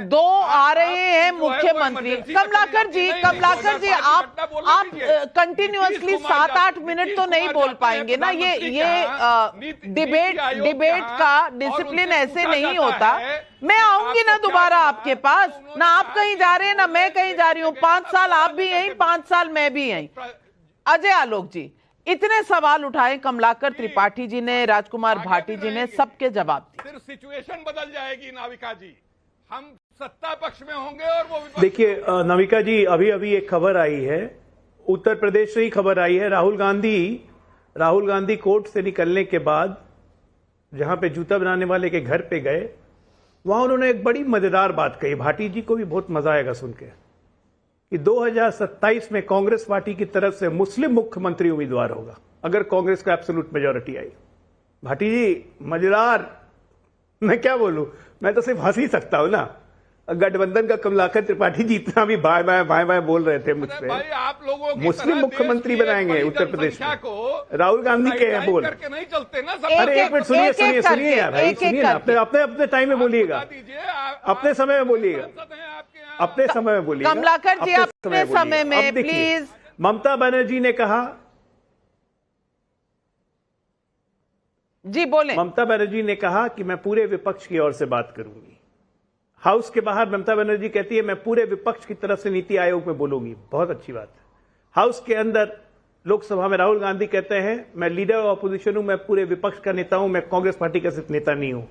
दो आ रहे हैं मुख्यमंत्री। कमलाकर जी आप कंटिन्यूअसली 7-8 मिनट तो नहीं बोल पाएंगे ना। ये डिबेट का डिसिप्लिन ऐसे नहीं होता। मैं आऊंगी ना दोबारा आपके पास, ना आप कहीं जा रहे हैं ना मैं कहीं जा रही हूं। 5 साल आप भी यहीं, 5 साल मैं भी यहीं। अजय आलोक जी, इतने सवाल उठाए कमलाकर त्रिपाठी जी ने, राजकुमार भाटी जी ने, सबके जवाब दिए। फिर सिचुएशन बदल जाएगी नाविका जी। हम सत्ता पक्ष में होंगे और वो देखिए नाविका जी, अभी एक खबर आई है, उत्तर प्रदेश से ही खबर आई है। राहुल गांधी कोर्ट से निकलने के बाद जहां पे जूता बनाने वाले के घर पे गए, वहां उन्होंने एक बड़ी मजेदार बात कही। भाटी जी को भी बहुत मजा आएगा सुन के, कि 2027 में कांग्रेस पार्टी की तरफ से मुस्लिम मुख्यमंत्री उम्मीदवार होगा अगर कांग्रेस को एब्सोल्यूट मेजॉरिटी आई। भाटी जी मजेदार, मैं क्या बोलूं, मैं तो सिर्फ हंस ही सकता हूं ना। गठबंधन का कमलाकर त्रिपाठी जी इतना भी बाय बाय बोल रहे थे मुझ पे। आप लोगों मुस्लिम मुख्यमंत्री बनाएंगे उत्तर प्रदेश में, राहुल गांधी के हैं बोल। नहीं चलते ना। अरे एक मिनट सुनिए यार भाई, सुनिए ना। अपने टाइम में बोलिएगा, अपने समय में बोलिएगा, अपने समय में बोलिएगा। कमलाकर जी अपने समय में प्लीज। ममता बनर्जी ने कहा, जी बोले। ममता बनर्जी ने कहा कि मैं पूरे विपक्ष की ओर से बात करूंगी। हाउस के बाहर ममता बनर्जी कहती है मैं पूरे विपक्ष की तरफ से नीति आयोग में बोलूंगी। बहुत अच्छी बात है। हाउस के अंदर लोकसभा में राहुल गांधी कहते हैं मैं लीडर ऑफ ऑपोजिशन हूं, मैं पूरे विपक्ष का नेता हूं, मैं कांग्रेस पार्टी का सिर्फ नेता नहीं हूं।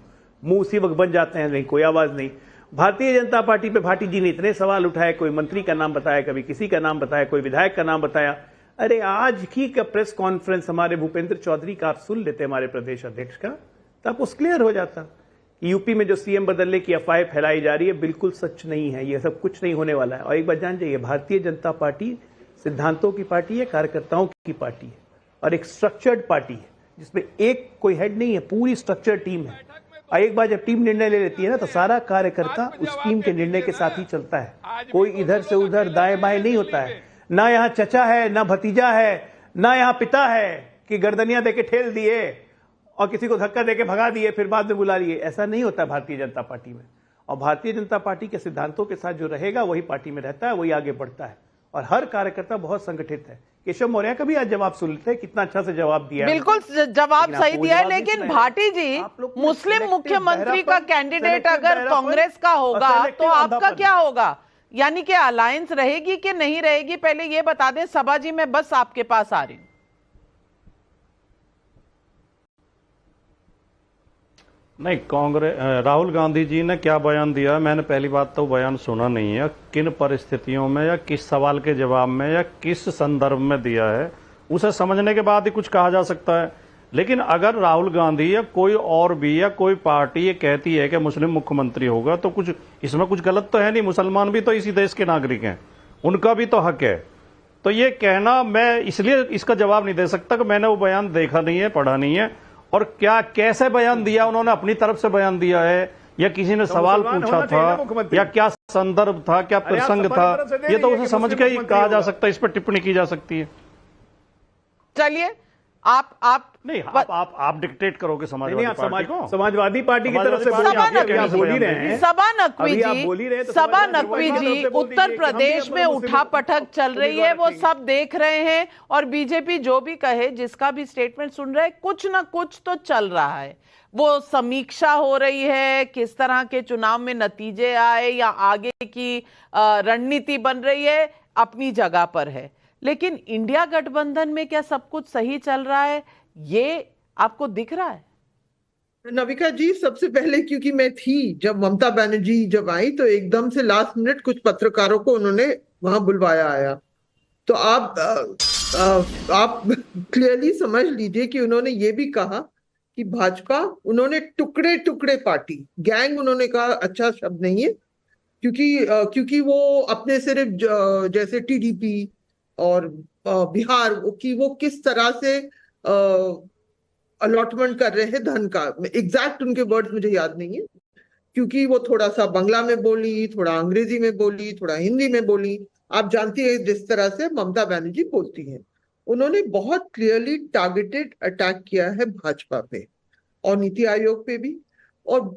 मुंह उसी वक्त बन जाते हैं, नहीं कोई आवाज नहीं। भारतीय जनता पार्टी पे भाटी जी ने इतने सवाल उठाए, कोई मंत्री का नाम बताया, कभी किसी का नाम बताया, कोई विधायक का नाम बताया। अरे आज की का प्रेस कॉन्फ्रेंस हमारे भूपेंद्र चौधरी का आप सुन लेते हमारे प्रदेश अध्यक्ष का, तो आपको क्लियर हो जाता। यूपी में जो सीएम बदलने की अफवाहें फैलाई जा रही है बिल्कुल सच नहीं है, ये सब कुछ नहीं होने वाला है। और एक बात जान जाइए, भारतीय जनता पार्टी सिद्धांतों की पार्टी है, कार्यकर्ताओं की पार्टी है और एक स्ट्रक्चर्ड पार्टी है जिसमें एक कोई हेड नहीं है, पूरी स्ट्रक्चर्ड टीम है। और एक बार जब टीम निर्णय ले लेती है ना तो सारा कार्यकर्ता उस टीम के निर्णय के साथ ही चलता है। कोई इधर से उधर दाएं बाएं नहीं होता है। ना यहाँ चचा है, ना भतीजा है, ना यहाँ पिता है कि गर्दनियां देके ठेल दिए और किसी को धक्का देके भगा दिए फिर बाद में बुला लिए। ऐसा नहीं होता है भारतीय जनता पार्टी में। और भारतीय जनता पार्टी के सिद्धांतों के साथ जो रहेगा वही पार्टी में रहता है, वही आगे बढ़ता है। और हर कार्यकर्ता बहुत संगठित है। केशव मौर्य का भी आज जवाब सुन लेते हैं, कितना अच्छा से जवाब दिया है। बिल्कुल जवाब सही दिया है। लेकिन भाटी जी, मुस्लिम मुख्यमंत्री का कैंडिडेट अगर कांग्रेस का होगा तो आपका क्या होगा? यानी कि अलायंस रहेगी कि नहीं रहेगी, पहले ये बता दें। सभा जी मैं बस आपके पास आ रही हूं। नहीं, कांग्रेस राहुल गांधी जी ने क्या बयान दिया, मैंने पहली बात तो बयान सुना नहीं है। किन परिस्थितियों में या किस सवाल के जवाब में या किस संदर्भ में दिया है उसे समझने के बाद ही कुछ कहा जा सकता है। लेकिन अगर राहुल गांधी या कोई और भी या कोई पार्टी ये कहती है कि मुस्लिम मुख्यमंत्री होगा, तो कुछ इसमें कुछ गलत तो है नहीं। मुसलमान भी तो इसी देश के नागरिक हैं, उनका भी तो हक है। तो ये कहना, मैं इसलिए इसका जवाब नहीं दे सकता कि मैंने वो बयान देखा नहीं है, पढ़ा नहीं है, और क्या कैसे बयान दिया उन्होंने, अपनी तरफ से बयान दिया है या किसी ने सवाल पूछा था या क्या संदर्भ था, क्या प्रसंग था, ये तो उसे समझ के ही कहा जा सकता है, इस पर टिप्पणी की जा सकती है। चलिए आप नहीं, आप डिक्टेट करोगे समाजवादी पार्टी की तरफ से सबा नकवी जी उत्तर प्रदेश में उठापटक चल रही है, वो सब देख रहे हैं, और बीजेपी जो भी कहे, जिसका भी स्टेटमेंट सुन रहे, कुछ ना कुछ तो चल रहा है। वो समीक्षा हो रही है, किस तरह के चुनाव में नतीजे आए या आगे की रणनीति बन रही है, अपनी जगह पर है। लेकिन इंडिया गठबंधन में क्या सब कुछ सही चल रहा है, ये आपको दिख रहा है? नविका जी, सबसे पहले क्योंकि मैं थी जब ममता बनर्जी जब आई, तो एकदम से लास्ट मिनट कुछ पत्रकारों को उन्होंने वहां बुलवाया आया। तो आप क्लियरली समझ लीजिए कि उन्होंने ये भी कहा कि भाजपा, उन्होंने टुकड़े टुकड़े पार्टी, गैंग उन्होंने कहा अच्छा शब्द नहीं है, क्योंकि वो अपने सिर्फ जैसे टीडीपी और बिहार की वो किस तरह से अलॉटमेंट कर रहे हैं धन का, एग्जैक्ट उनके वर्ड्स मुझे याद नहीं है, क्योंकि वो थोड़ा सा बंगला में बोली, थोड़ा अंग्रेजी में बोली, थोड़ा हिंदी में बोली। आप जानती है जिस तरह से ममता बनर्जी बोलती हैं। उन्होंने बहुत क्लियरली टारगेटेड अटैक किया है भाजपा पे और नीति आयोग पे भी, और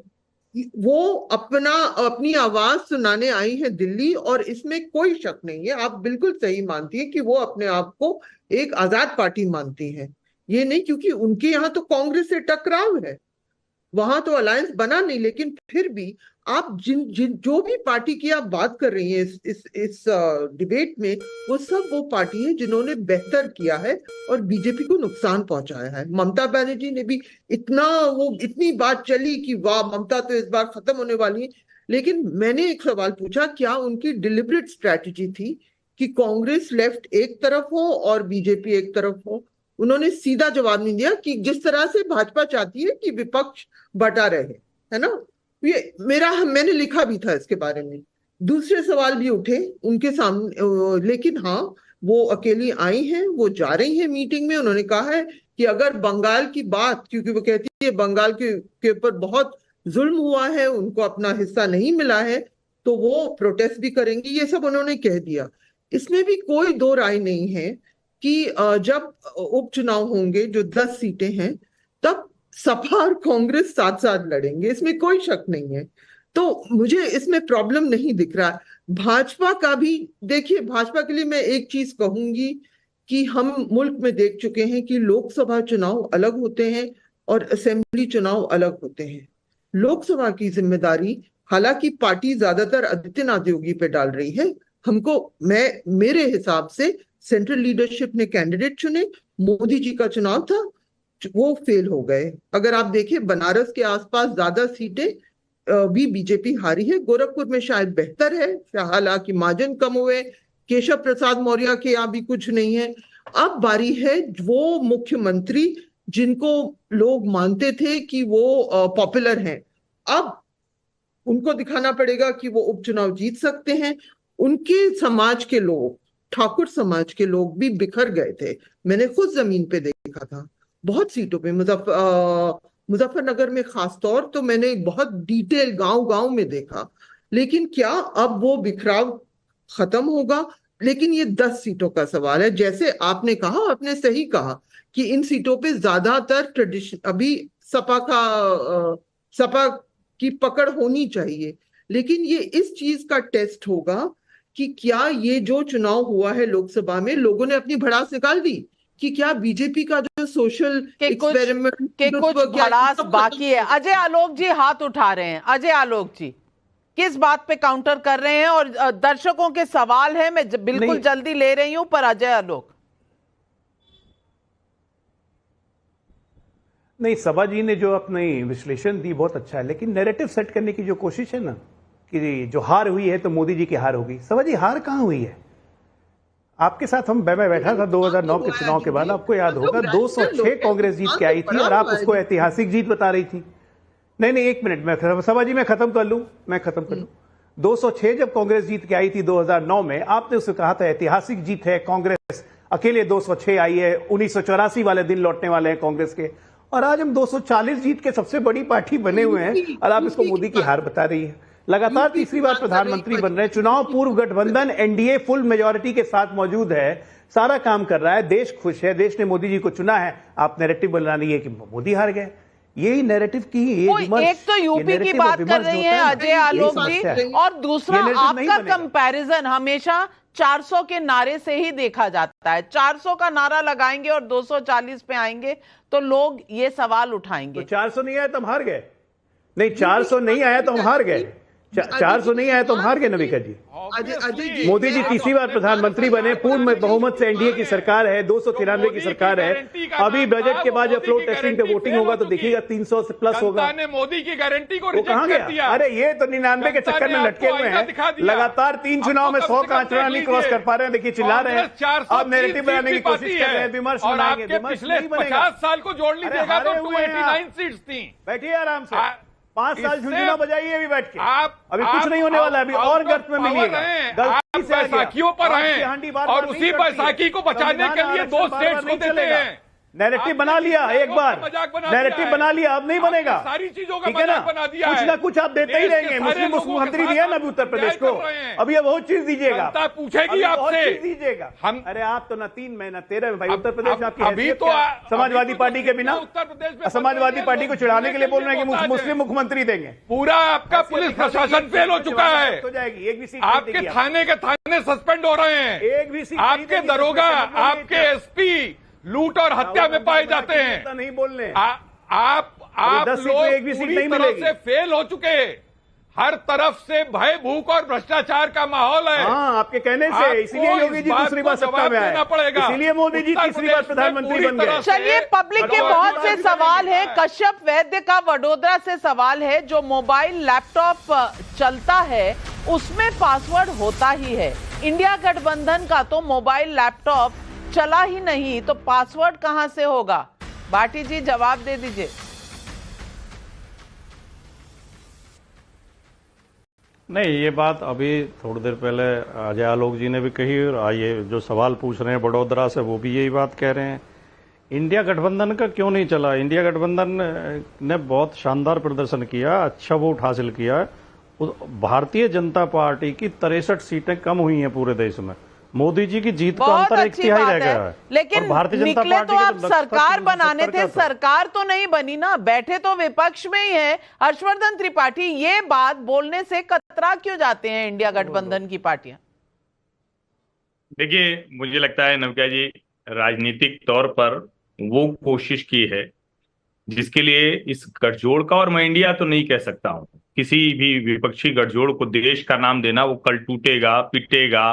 वो अपनी आवाज सुनाने आई है दिल्ली, और इसमें कोई शक नहीं है, आप बिल्कुल सही मानती है कि वो अपने आप को एक आजाद पार्टी मानती है। ये नहीं क्योंकि उनके यहाँ तो कांग्रेस से टकराव है, वहां तो अलायंस बना नहीं, लेकिन फिर भी आप जो भी पार्टी की आप बात कर रही हैं इस डिबेट में, वो सब वो पार्टी है जिन्होंने बेहतर किया है और बीजेपी को नुकसान पहुंचाया है। ममता बनर्जी ने भी इतनी बात चली कि वाह ममता तो इस बार खत्म होने वाली है, लेकिन मैंने एक सवाल पूछा, क्या उनकी डिलिबरेट स्ट्रैटेजी थी कि कांग्रेस लेफ्ट एक तरफ हो और बीजेपी एक तरफ हो? उन्होंने सीधा जवाब नहीं दिया कि जिस तरह से भाजपा चाहती है कि विपक्ष बटा रहे, है ना। ये मैंने लिखा भी था इसके बारे में, दूसरे सवाल भी उठे उनके सामने, लेकिन हाँ वो अकेली आई हैं, वो जा रही हैं मीटिंग में। उन्होंने कहा है कि अगर बंगाल की बात, क्योंकि वो कहती है बंगाल के ऊपर बहुत जुल्म हुआ है, उनको अपना हिस्सा नहीं मिला है, तो वो प्रोटेस्ट भी करेंगी, ये सब उन्होंने कह दिया। इसमें भी कोई दो राय नहीं है कि जब उपचुनाव होंगे जो 10 सीटें हैं, तब सपा और कांग्रेस साथ साथ लड़ेंगे, इसमें कोई शक नहीं है। तो मुझे इसमें प्रॉब्लम नहीं दिख रहा। भाजपा का भी देखिए, भाजपा के लिए मैं एक चीज कहूंगी कि हम मुल्क में देख चुके हैं कि लोकसभा चुनाव अलग होते हैं और असेंबली चुनाव अलग होते हैं। लोकसभा की जिम्मेदारी हालांकि पार्टी ज्यादातर आदित्यनाथ योगी पे डाल रही है, मेरे हिसाब से सेंट्रल लीडरशिप ने कैंडिडेट चुने, मोदी जी का चुनाव था, वो फेल हो गए। अगर आप देखें बनारस के आसपास ज्यादा सीटें भी बीजेपी हारी है, गोरखपुर में शायद बेहतर है, हालांकि मार्जिन कम हुए, केशव प्रसाद मौर्य के यहाँ भी कुछ नहीं है। अब बारी है वो मुख्यमंत्री जिनको लोग मानते थे कि वो पॉपुलर हैं, अब उनको दिखाना पड़ेगा कि वो उपचुनाव जीत सकते हैं। उनके समाज के लोग, ठाकुर समाज के लोग भी बिखर गए थे, मैंने खुद जमीन पे देखा था बहुत सीटों पे, मुजफ्फरनगर में खासतौर तो मैंने बहुत डिटेल गांव में देखा। लेकिन क्या अब वो बिखराव खत्म होगा? लेकिन ये 10 सीटों का सवाल है। जैसे आपने कहा, आपने सही कहा कि इन सीटों पे ज्यादातर ट्रेडिशन, अभी सपा की पकड़ होनी चाहिए, लेकिन ये इस चीज का टेस्ट होगा कि क्या ये जो चुनाव हुआ है लोकसभा में, लोगों ने अपनी भड़ास निकाल दी कि क्या बीजेपी का जो सोशल एक्सपेरिमेंट के कुछ भड़ास बाकी है? अजय आलोक जी हाथ उठा रहे हैं। अजय आलोक जी किस बात पे काउंटर कर रहे हैं? और दर्शकों के सवाल है, मैं बिल्कुल जल्दी ले रही हूं, पर अजय आलोक। नहीं, सभा जी ने जो अपनी विश्लेषण दी बहुत अच्छा है, लेकिन नैरेटिव सेट करने की जो कोशिश है ना कि जो हार हुई है तो मोदी जी की हार होगी, सभा जी हार कहां हुई है? आपके साथ मैं बैठा था 2009 के चुनाव के बाद, आपको याद होगा 206 कांग्रेस जीत के आई थी और आप उसको ऐतिहासिक जीत बता रही थी। नहीं, एक मिनट, मैं सभा जी मैं खत्म कर लूं। 206 जब कांग्रेस जीत के आई थी 2009 में, आपने उसे कहा था ऐतिहासिक जीत है, कांग्रेस अकेले 206 आई है, 1984 वाले दिन लौटने वाले हैं कांग्रेस के, और आज हम 240 जीत के सबसे बड़ी पार्टी बने हुए हैं और आप इसको मोदी की हार बता रही है। लगातार तीसरी बार प्रधानमंत्री बन रहे हैं, चुनाव पूर्व गठबंधन एनडीए फुल मेजॉरिटी के साथ मौजूद है, सारा काम कर रहा है, देश खुश है, देश ने मोदी जी को चुना है। आप नैरेटिव बना रही है कि मोदी हार गए, यही नैरेटिव की एक तो यूपी की बात कर रही है अजय आलोक जी, और दूसरा आपका कंपैरिजन हमेशा 400 के नारे से ही देखा जाता है। 400 का नारा लगाएंगे और 240 पे आएंगे तो लोग ये सवाल उठाएंगे। तो 400 नहीं आया तो हम हार गए? नहीं, 400 नहीं आया तो हम हार गए। 400 नहीं आया तो हम हार गए नविका जी। मोदी जी तीसरी बार प्रधानमंत्री बने, पूर्ण बहुमत से एनडीए की सरकार है, 293 की सरकार है। अभी बजट के बाद जब फ्लोर टेस्टिंग पे वोटिंग होगा तो देखिएगा 300 से प्लस होगा। मोदी की गारंटी को कहां गया? अरे ये तो 99 के चक्कर में लटके हुए हैं, लगातार 3 चुनाव में 100 का आंकड़ा नहीं क्रॉस कर पा रहे हैं। देखिए चिल्ला रहे हैं, अब नैरेटिव बनाने की कोशिश कर रहे हैं, विमर्श बनाएंगे। पिछले 50 साल को जोड़ लीजिएगा तो 289 सीट्स थी। बैठिए आराम से, 5 साल झुंझुना बजाइए अभी बैठ के। अभी कुछ नहीं होने वाला, अभी और गर्त में मिलिएगा। बैसाखियों पर हैं और उसी बैसाखी को बचाने के लिए 2 स्टेट्स को देते हैं। नैरेटिव बना लिया एक बार, नैरेटिव बना लिया, अब नहीं बनेगा। सारी चीजों का ठीक है ना, बना दिया, कुछ ना कुछ आप देते ही रहेंगे। मुस्लिम मुख्यमंत्री दिया ना अभी उत्तर प्रदेश को, अभी अब बहुत चीज दीजिएगा, पूछेगी आपसे दीजिएगा। हम अरे आप तो ना 3 में ना 13 में भाई, उत्तर प्रदेश आपकी अभी तो समाजवादी पार्टी के बिना उत्तर प्रदेश में समाजवादी पार्टी को चिढ़ाने के लिए बोल रहे हैं कि मुस्लिम मुख्यमंत्री देंगे। पूरा आपका पुलिस प्रशासन फेल हो चुका है, हो जाएगी। एक भी सीट आपके थाने के थाने सस्पेंड हो रहे हैं, एक भी सीट आपके दरोगा, आपके एसपी लूट और हत्या में पाए जाते हैं। नहीं बोलने आप लोग एक भी सीट पूरी नहीं तरह मिलेगी। से फेल हो चुके, हर तरफ से भय भूख और भ्रष्टाचार का माहौल है। हाँ, आपके कहने से इसीलिए योगी जी दूसरी बार सत्ता में आए, इसीलिए मोदी जी तीसरी बार प्रधानमंत्री बन गए। चलिए, पब्लिक के बहुत से सवाल हैं। कश्यप वैद्य का वडोदरा से सवाल है, जो मोबाइल लैपटॉप चलता है उसमें पासवर्ड होता ही है, इंडिया गठबंधन का तो मोबाइल लैपटॉप चला ही नहीं, तो पासवर्ड कहां से होगा? भाटी जी जवाब दे दीजिए। नहीं, ये बात अभी थोड़ी देर पहले अजय आलोक जी ने भी कही, और ये जो सवाल पूछ रहे हैं वडोदरा से वो भी यही बात कह रहे हैं। इंडिया गठबंधन का क्यों नहीं चला? इंडिया गठबंधन ने बहुत शानदार प्रदर्शन किया, अच्छा वोट हासिल किया। भारतीय जनता पार्टी की 63 सीटें कम हुई हैं पूरे देश में। मोदी जी की जीत का अंतर 1 तिहाई रह गया है। लेकिन निकले तो आप सरकार बनाने थे, सरकार तो नहीं बनी ना, बैठे तो विपक्ष में ही है। हर्षवर्धन त्रिपाठी, ये बात बोलने से कतरा क्यों जाते हैं इंडिया गठबंधन की पार्टियां? देखिए, मुझे लगता है नविका जी, राजनीतिक तौर पर वो कोशिश की है जिसके लिए इस गठजोड़ का, और मैं इंडिया तो नहीं कह सकता हूं, किसी भी विपक्षी गठजोड़ को देश का नाम देना, वो कल टूटेगा, पिटेगा,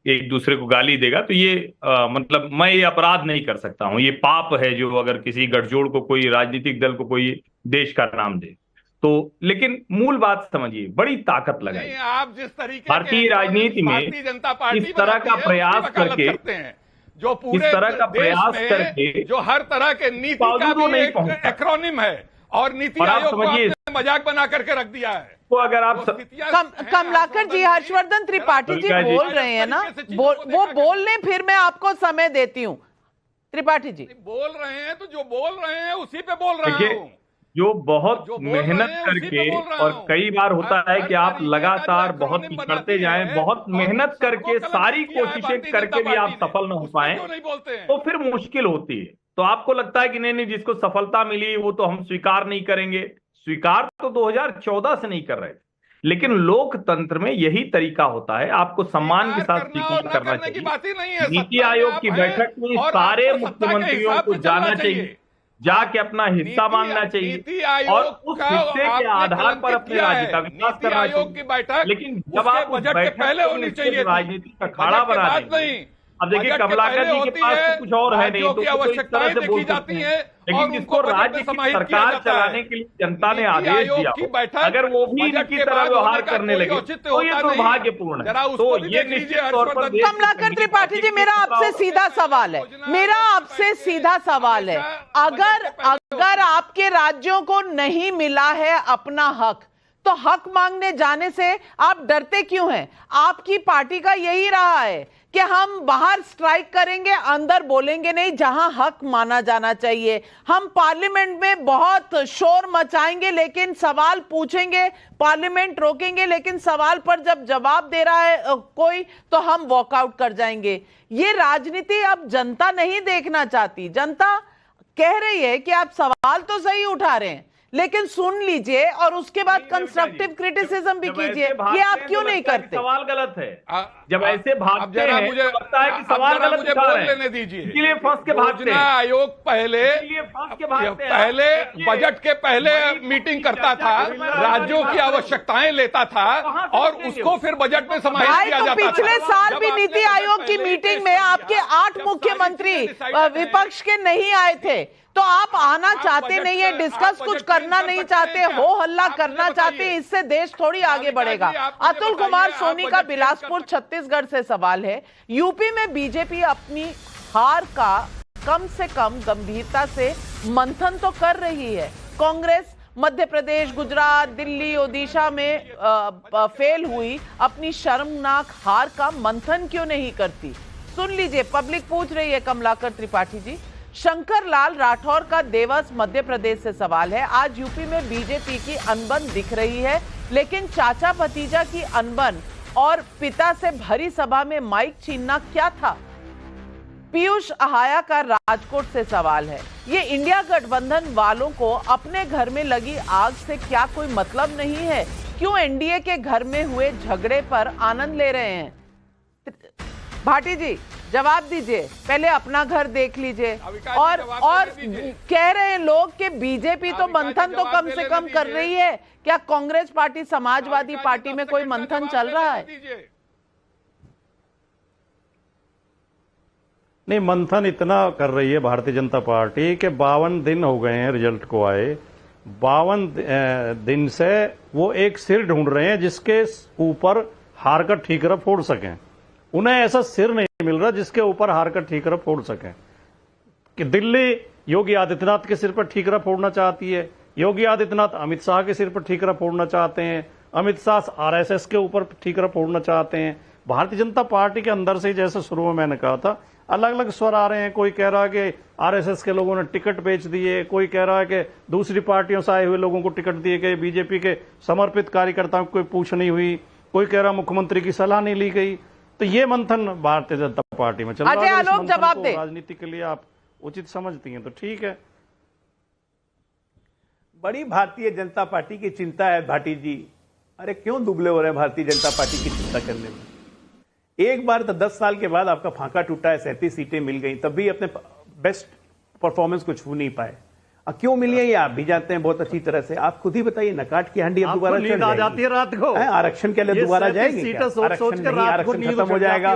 एक दूसरे को गाली देगा, तो ये मतलब मैं ये अपराध नहीं कर सकता हूं। ये पाप है जो अगर किसी गठजोड़ को, कोई राजनीतिक दल को कोई देश का नाम दे तो। लेकिन मूल बात समझिए, बड़ी ताकत लगाई आप जिस तरीके भारतीय राजनीति में इस तरह का प्रयास करके, जो पूरे इस तरह का प्रयास करके, जो हर तरह के नीति का भी एक एक्रोनिम है, और नीति आयोग को आपने मजाक बना करके रख दिया है। तो अगर आप कमलाकर जी, हर्षवर्धन त्रिपाठी जी बोल रहे हैं ना, वो बोल लें, फिर मैं आपको समय देती हूँ। त्रिपाठी जी बोल रहे हैं तो जो बोल रहे हैं उसी पे बोल रहा हूँ। जो बहुत मेहनत करके, और कई बार होता है कि आप लगातार बहुत कुछ करते जाएं, बहुत मेहनत करके, सारी कोशिशें करके भी आप सफल न हो पाए, तो फिर मुश्किल होती है। तो आपको लगता है कि नहीं, जिसको सफलता मिली वो तो हम स्वीकार नहीं करेंगे। स्वीकार तो 2014 से नहीं कर रहे थे, लेकिन लोकतंत्र में यही तरीका होता है, आपको सम्मान के साथ स्वीकार करना चाहिए। नीति आयोग की बैठक में सारे मुख्यमंत्रियों को जाना चाहिए, जाके अपना हिस्सा मांगना चाहिए, और उस हिस्से के आधार पर अपने राज्य का विकास करना चाहिए। लेकिन जब आप बजट के पहले होनी चाहिए, राजनीति का अखाड़ा बना देंगे, अब देखिए बजट के कमलाकर पहले जी के होती पास है, तो कुछ और है नहीं, राज्यों तो की वो तो इस आवश्यकताएं तरह से बोल देखी जाती सकते हैं हैं। लेकिन और जिसको उनको बजट राज्य में की समाहित किया सरकार जाता है। चलाने के लिए जनता ने नीति आदेश आयोग दिया की हो, बैठक अगर वो भी बजट इनकी के तरह बाद व्यवहार होने का करने कोई लगे औचित्य तो ये होता नहीं। दुर्भाग्यपूर्ण जरा है। उसको तो भी ये देख लीजिए, निश्चित तौर पर हर्षवर्धन। देश की कमलाकर संगीत त्रिपाठी जी, पार्टी मेरा की आपसे चिंता सीधा सवाल है, मेरा आपसे सीधा सवाल है, अगर आपके राज्यों को नहीं मिला है अपना हक, तो हक मांगने जाने से आप डरते क्यों हैं? आपकी पार्टी का यही रहा है कि हम बाहर स्ट्राइक करेंगे, अंदर बोलेंगे नहीं, जहां हक माना जाना चाहिए। हम पार्लियामेंट में बहुत शोर मचाएंगे लेकिन सवाल पूछेंगे, पार्लियामेंट रोकेंगे लेकिन सवाल पर जब जवाब दे रहा है कोई तो हम वॉकआउट कर जाएंगे। ये राजनीति अब जनता नहीं देखना चाहती। जनता कह रही है कि आप सवाल तो सही उठा रहे हैं लेकिन सुन लीजिए और उसके बाद कंस्ट्रक्टिव क्रिटिसिज्म भी कीजिए। ये आप क्यों नहीं करते? सवाल गलत है। जब ऐसे भागते जरा हैं मुझे तो लगता है कि सवाल गलत मुझे उठा बोल रहे हैं। लेने दीजिए। इसलिए फंस के भागते योजना हैं। आयोग पहले बजट के पहले मीटिंग करता था, राज्यों की आवश्यकताएं लेता था और उसको फिर बजट में समाहित किया जाता था। पिछले साल भी नीति आयोग की मीटिंग में आपके 8 मुख्यमंत्री विपक्ष के नहीं आए थे, तो आप आना चाहते नहीं है, डिस्कस कुछ करना नहीं चाहते, हो हल्ला करना चाहते हैं, इससे देश थोड़ी आगे बढ़ेगा। अतुल कुमार सोनी का बिलासपुर छत्तीसगढ़ से सवाल है, यूपी में बीजेपी अपनी हार का कम से कम गंभीरता से मंथन तो कर रही है। कांग्रेस मध्य प्रदेश, गुजरात, दिल्ली, ओडिशा में फेल हुई अपनी शर्मनाक हार का मंथन क्यों नहीं करती? सुन लीजिए, पब्लिक पूछ रही है कमलाकर त्रिपाठी जी। शंकर लाल राठौर का देवस मध्य प्रदेश से सवाल है, आज यूपी में बीजेपी की अनबन दिख रही है लेकिन चाचा भतीजा की अनबन और पिता से भरी सभा में माइक छीनना क्या था? पीयूष अहाया का राजकोट से सवाल है, ये इंडिया गठबंधन वालों को अपने घर में लगी आग से क्या कोई मतलब नहीं है? क्यों एनडीए के घर में हुए झगड़े पर आनंद ले रहे हैं? भाटी जी जवाब दीजिए, पहले अपना घर देख लीजिए। और कह रहे हैं लोग कि बीजेपी तो मंथन तो कम से कम कर रही है, क्या कांग्रेस पार्टी, समाजवादी पार्टी में कोई मंथन चल रहा है? नहीं, मंथन इतना कर रही है भारतीय जनता पार्टी कि 52 दिन हो गए हैं रिजल्ट को आए, 52 दिन से वो एक सिर ढूंढ रहे हैं जिसके ऊपर हार का ठीकरा फोड़ सकें। उन्हें ऐसा सिर नहीं मिल रहा जिसके ऊपर हार का ठीकरा फोड़ सकें। कि दिल्ली योगी आदित्यनाथ के सिर पर ठीकरा फोड़ना चाहती है, योगी आदित्यनाथ अमित शाह के सिर पर ठीकरा फोड़ना चाहते हैं, अमित शाह आरएसएस के ऊपर ठीकरा फोड़ना चाहते हैं। भारतीय जनता पार्टी के अंदर से, जैसे शुरू में मैंने कहा था, अलग अलग स्वर आ रहे हैं। कोई कह रहा है कि आरएसएस के लोगों ने टिकट बेच दिए, कोई कह रहा है कि दूसरी पार्टियों से आए हुए लोगों को टिकट दिए गए, बीजेपी के समर्पित कार्यकर्ताओं को कोई पूछ नहीं हुई, कोई कह रहा मुख्यमंत्री की सलाह नहीं ली गई। तो ये मंथन भारतीय जनता पार्टी में चल रहा है। आलोक जवाब दे। राजनीति के लिए आप उचित समझती हैं तो ठीक है। बड़ी भारतीय जनता पार्टी की चिंता है भाटी जी। अरे क्यों दुबले हो रहे हैं भारतीय जनता पार्टी की चिंता करने में? एक बार तो 10 साल के बाद आपका फांका टूटा है, 37 सीटें मिल गई, तब भी अपने बेस्ट परफॉर्मेंस को छू नहीं पाए। क्यों मिली है ये आप भी जानते हैं बहुत अच्छी तरह से। आप खुद ही बताइए, नकाट की हंडी अब दोबारा नींद आ जाती है रात को, आरक्षण के लिए दोबारा जाएंगे? आरक्षण नहीं, आरक्षण खत्म हो जाएगा।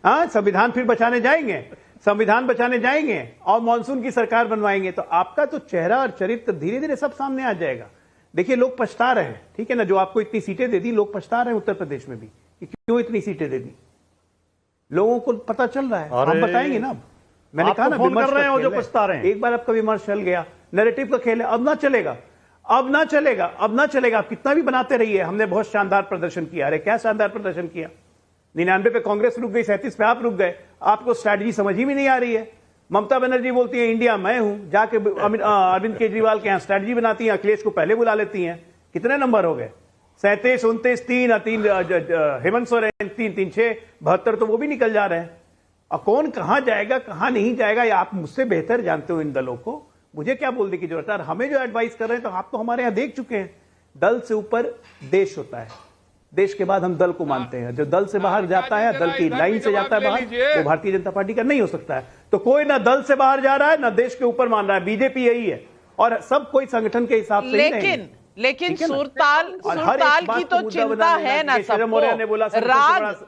हाँ, संविधान फिर बचाने जाएंगे, संविधान बचाने जाएंगे और मानसून की सरकार बनवाएंगे, तो आपका तो चेहरा और चरित्र धीरे धीरे सब सामने आ जाएगा। देखिए, लोग पछता रहे हैं, ठीक है ना, जो आपको इतनी सीटें दे दी, लोग पछता रहे हैं उत्तर प्रदेश में भी कि क्यों इतनी सीटें दे दी। लोगों को पता चल रहा है, हम बताएंगे ना। मैंने कहा ना, विमर्श कर रहे हैं, जो पछता रहे हैं। एक बार आपका विमर्श चल गया, नैरेटिव का खेल है, अब ना चलेगा, अब ना चलेगा, अब ना चलेगा। आप कितना भी बनाते रहिए, हमने बहुत शानदार प्रदर्शन किया। अरे क्या शानदार प्रदर्शन किया! 99 पे कांग्रेस रुक गई, 37 पे आप रुक गए। आपको स्ट्रैटेजी समझ ही में नहीं आ रही है। ममता बनर्जी बोलती है इंडिया मैं हूं, जाके अरविंद केजरीवाल के यहां स्ट्रैटेजी बनाती हैं, अखिलेश को पहले बुला लेती हैं। कितने नंबर हो गए? 37, 29, 3 हेमंत सोरेन, 3, 6, 72 तो वो भी निकल जा रहे हैं। और कौन कहां जाएगा, कहां नहीं जाएगा, या आप मुझसे बेहतर जानते हो इन दलों को। मुझे क्या बोलने की जरूरत है? हमें जो एडवाइस कर रहे हैं तो आप तो हमारे यहां देख चुके हैं। दल से ऊपर देश होता है, देश के बाद हम दल को मानते हैं। जो दल से बाहर जाता है, दल की लाइन से जाता है बाहर, वो भारतीय जनता पार्टी का नहीं हो सकता है। तो कोई ना दल से बाहर जा रहा है, ना देश के ऊपर मान रहा है। बीजेपी यही है, और सब कोई संगठन के हिसाब से लेकिन सुरताल की तो चिंता है ना सबको।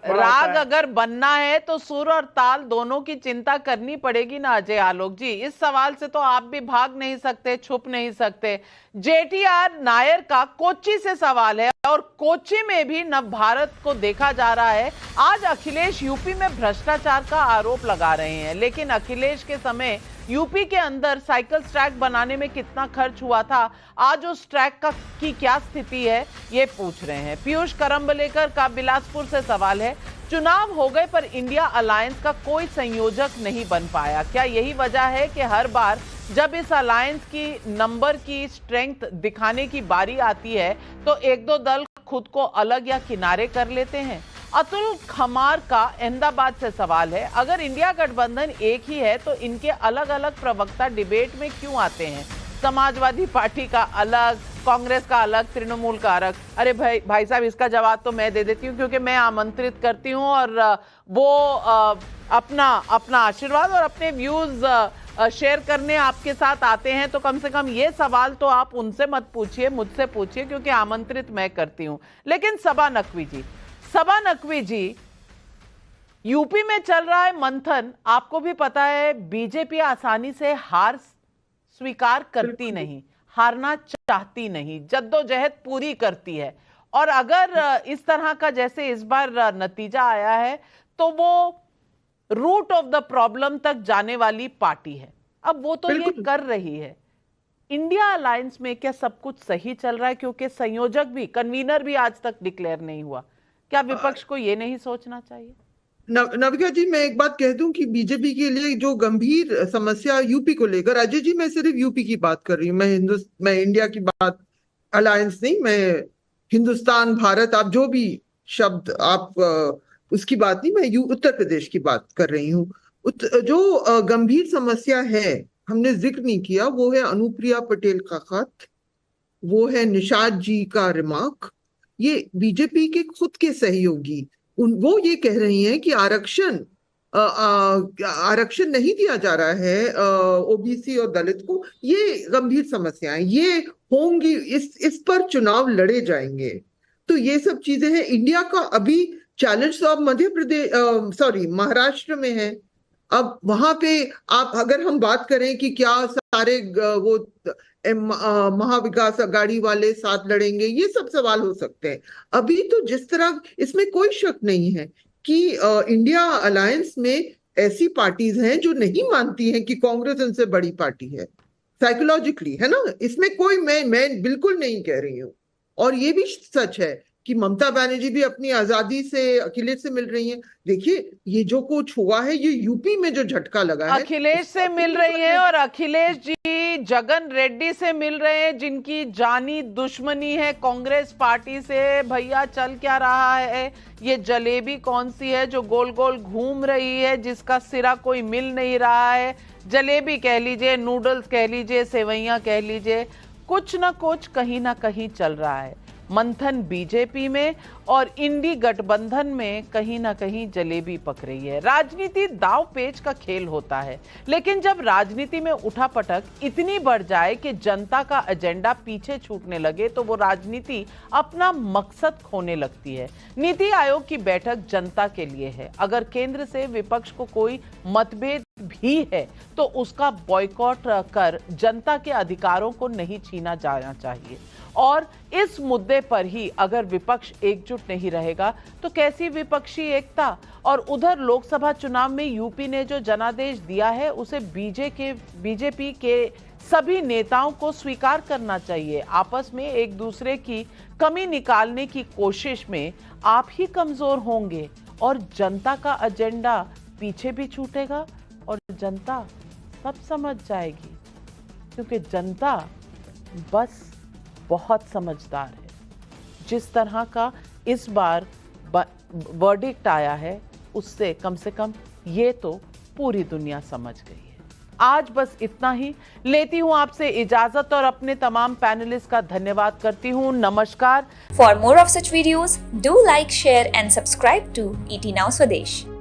राग अगर बनना है तो सुर और ताल दोनों की चिंता करनी पड़ेगी ना अजय आलोक जी। इस सवाल से तो आप भी भाग नहीं सकते, छुप नहीं सकते। जेटीआर नायर का कोच्चि से सवाल है और कोच्चि में भी नव भारत को देखा जा रहा है। आज अखिलेश यूपी में भ्रष्टाचार का आरोप लगा रहे हैं, लेकिन अखिलेश के समय यूपी के अंदर साइकिल ट्रैक बनाने में कितना खर्च हुआ था, आज उस ट्रैक की क्या स्थिति है, ये पूछ रहे हैं। पीयूष करम्बलेकर का बिलासपुर से सवाल है, चुनाव हो गए पर इंडिया अलायंस का कोई संयोजक नहीं बन पाया, क्या यही वजह है कि हर बार जब इस अलायंस की नंबर की स्ट्रेंथ दिखाने की बारी आती है तो एक दो दल खुद को अलग या किनारे कर लेते हैं? अतुल खमार का अहमदाबाद से सवाल है, अगर इंडिया गठबंधन एक ही है तो इनके अलग अलग प्रवक्ता डिबेट में क्यों आते हैं? समाजवादी पार्टी का अलग, कांग्रेस का अलग, तृणमूल का अलग। अरे भाई साहब, इसका जवाब तो मैं दे देती हूँ क्योंकि मैं आमंत्रित करती हूँ और वो अपना आशीर्वाद और अपने व्यूज शेयर करने आपके साथ आते हैं, तो कम से कम ये सवाल तो आप उनसे मत पूछिए, मुझसे पूछिए, क्योंकि आमंत्रित मैं करती हूँ। लेकिन सबा नकवी जी, यूपी में चल रहा है मंथन, आपको भी पता है बीजेपी आसानी से हार स्वीकार करती नहीं, हारना चाहती नहीं, जद्दोजहद पूरी करती है। और अगर इस तरह का जैसे इस बार नतीजा आया है तो वो रूट ऑफ द प्रॉब्लम तक जाने वाली पार्टी है। अब वो तो ये कर रही है। इंडिया अलायंस में क्या सब कुछ सही चल रहा है? क्योंकि संयोजक भी, कन्वीनर भी आज तक डिक्लेयर नहीं हुआ। क्या विपक्ष को ये नहीं सोचना चाहिए? नविका जी, मैं एक बात कह दूं कि बीजेपी के लिए जो गंभीर समस्या यूपी को लेकर, अजय जी मैं सिर्फ यूपी की बात कर रही हूँ, मैं इंडिया की बात, अलायंस नहीं, मैं हिंदुस्तान, भारत, आप जो भी शब्द आप उसकी बात नहीं, मैं उत्तर प्रदेश की बात कर रही हूँ। जो गंभीर समस्या है, हमने जिक्र नहीं किया, वो है अनुप्रिया पटेल का खत, वो है निषाद जी का रिमार्क। ये बीजेपी के खुद के सहयोगी वो ये कह रही हैं कि आरक्षण नहीं दिया जा रहा है ओबीसी और दलित को। ये गंभीर समस्याएं ये होंगी, इस पर चुनाव लड़े जाएंगे। तो ये सब चीजें हैं। इंडिया का अभी चैलेंज तो अब महाराष्ट्र में है। अब वहां पे आप अगर हम बात करें कि क्या सारे वो महाविकास अघाड़ी वाले साथ लड़ेंगे, ये सब सवाल हो सकते हैं। अभी तो जिस तरह, इसमें कोई शक नहीं है कि इंडिया अलायंस में ऐसी पार्टीज हैं जो नहीं मानती हैं कि कांग्रेस उनसे बड़ी पार्टी है, साइकोलॉजिकली, है ना। इसमें कोई मैं बिल्कुल नहीं कह रही हूँ। और ये भी सच है कि ममता बनर्जी भी अपनी आजादी से अखिलेश से मिल रही हैं। देखिए, ये जो कुछ हुआ है, ये यूपी में जो झटका लगा है, अखिलेश से मिल रही हैं और अखिलेश जी जगन रेड्डी से मिल रहे हैं, जिनकी जानी दुश्मनी है कांग्रेस पार्टी से। भैया, चल क्या रहा है? ये जलेबी कौन सी है जो गोल गोल घूम रही है, जिसका सिरा कोई मिल नहीं रहा है? जलेबी कह लीजिए, नूडल्स कह लीजिए, सेवैयां कह लीजिए, कुछ ना कुछ कहीं ना कहीं चल रहा है। मंथन बीजेपी में और इंडी गठबंधन में कहीं ना कहीं जलेबी पक रही है। राजनीति दाव पेच का खेल होता है, लेकिन जब राजनीति में उठापटक इतनी बढ़ जाए कि जनता का एजेंडा पीछे छूटने लगे तो वो राजनीति अपना मकसद खोने लगती है। नीति आयोग की बैठक जनता के लिए है। अगर केंद्र से विपक्ष को कोई मतभेद भी है तो उसका बॉयकॉट कर जनता के अधिकारों को नहीं छीना जाना चाहिए। और इस मुद्दे पर ही अगर विपक्ष एकजुट नहीं रहेगा तो कैसी विपक्षी एकता? और उधर लोकसभा चुनाव में यूपी ने जो जनादेश दिया है उसे बीजेपी के सभी नेताओं को स्वीकार करना चाहिए। आपस में एक दूसरे की कमी निकालने की कोशिश में आप ही कमजोर होंगे और जनता का एजेंडा पीछे भी छूटेगा और जनता सब समझ जाएगी, क्योंकि जनता बस बहुत समझदार है। जिस तरह का इस बार वर्डिक्ट आया है उससे कम से कम ये तो पूरी दुनिया समझ गई है। आज बस इतना ही, लेती हूं आपसे इजाजत और अपने तमाम पैनलिस्ट का धन्यवाद करती हूं। नमस्कार। For more of such videos do like, share and subscribe to ET Now Swadesh।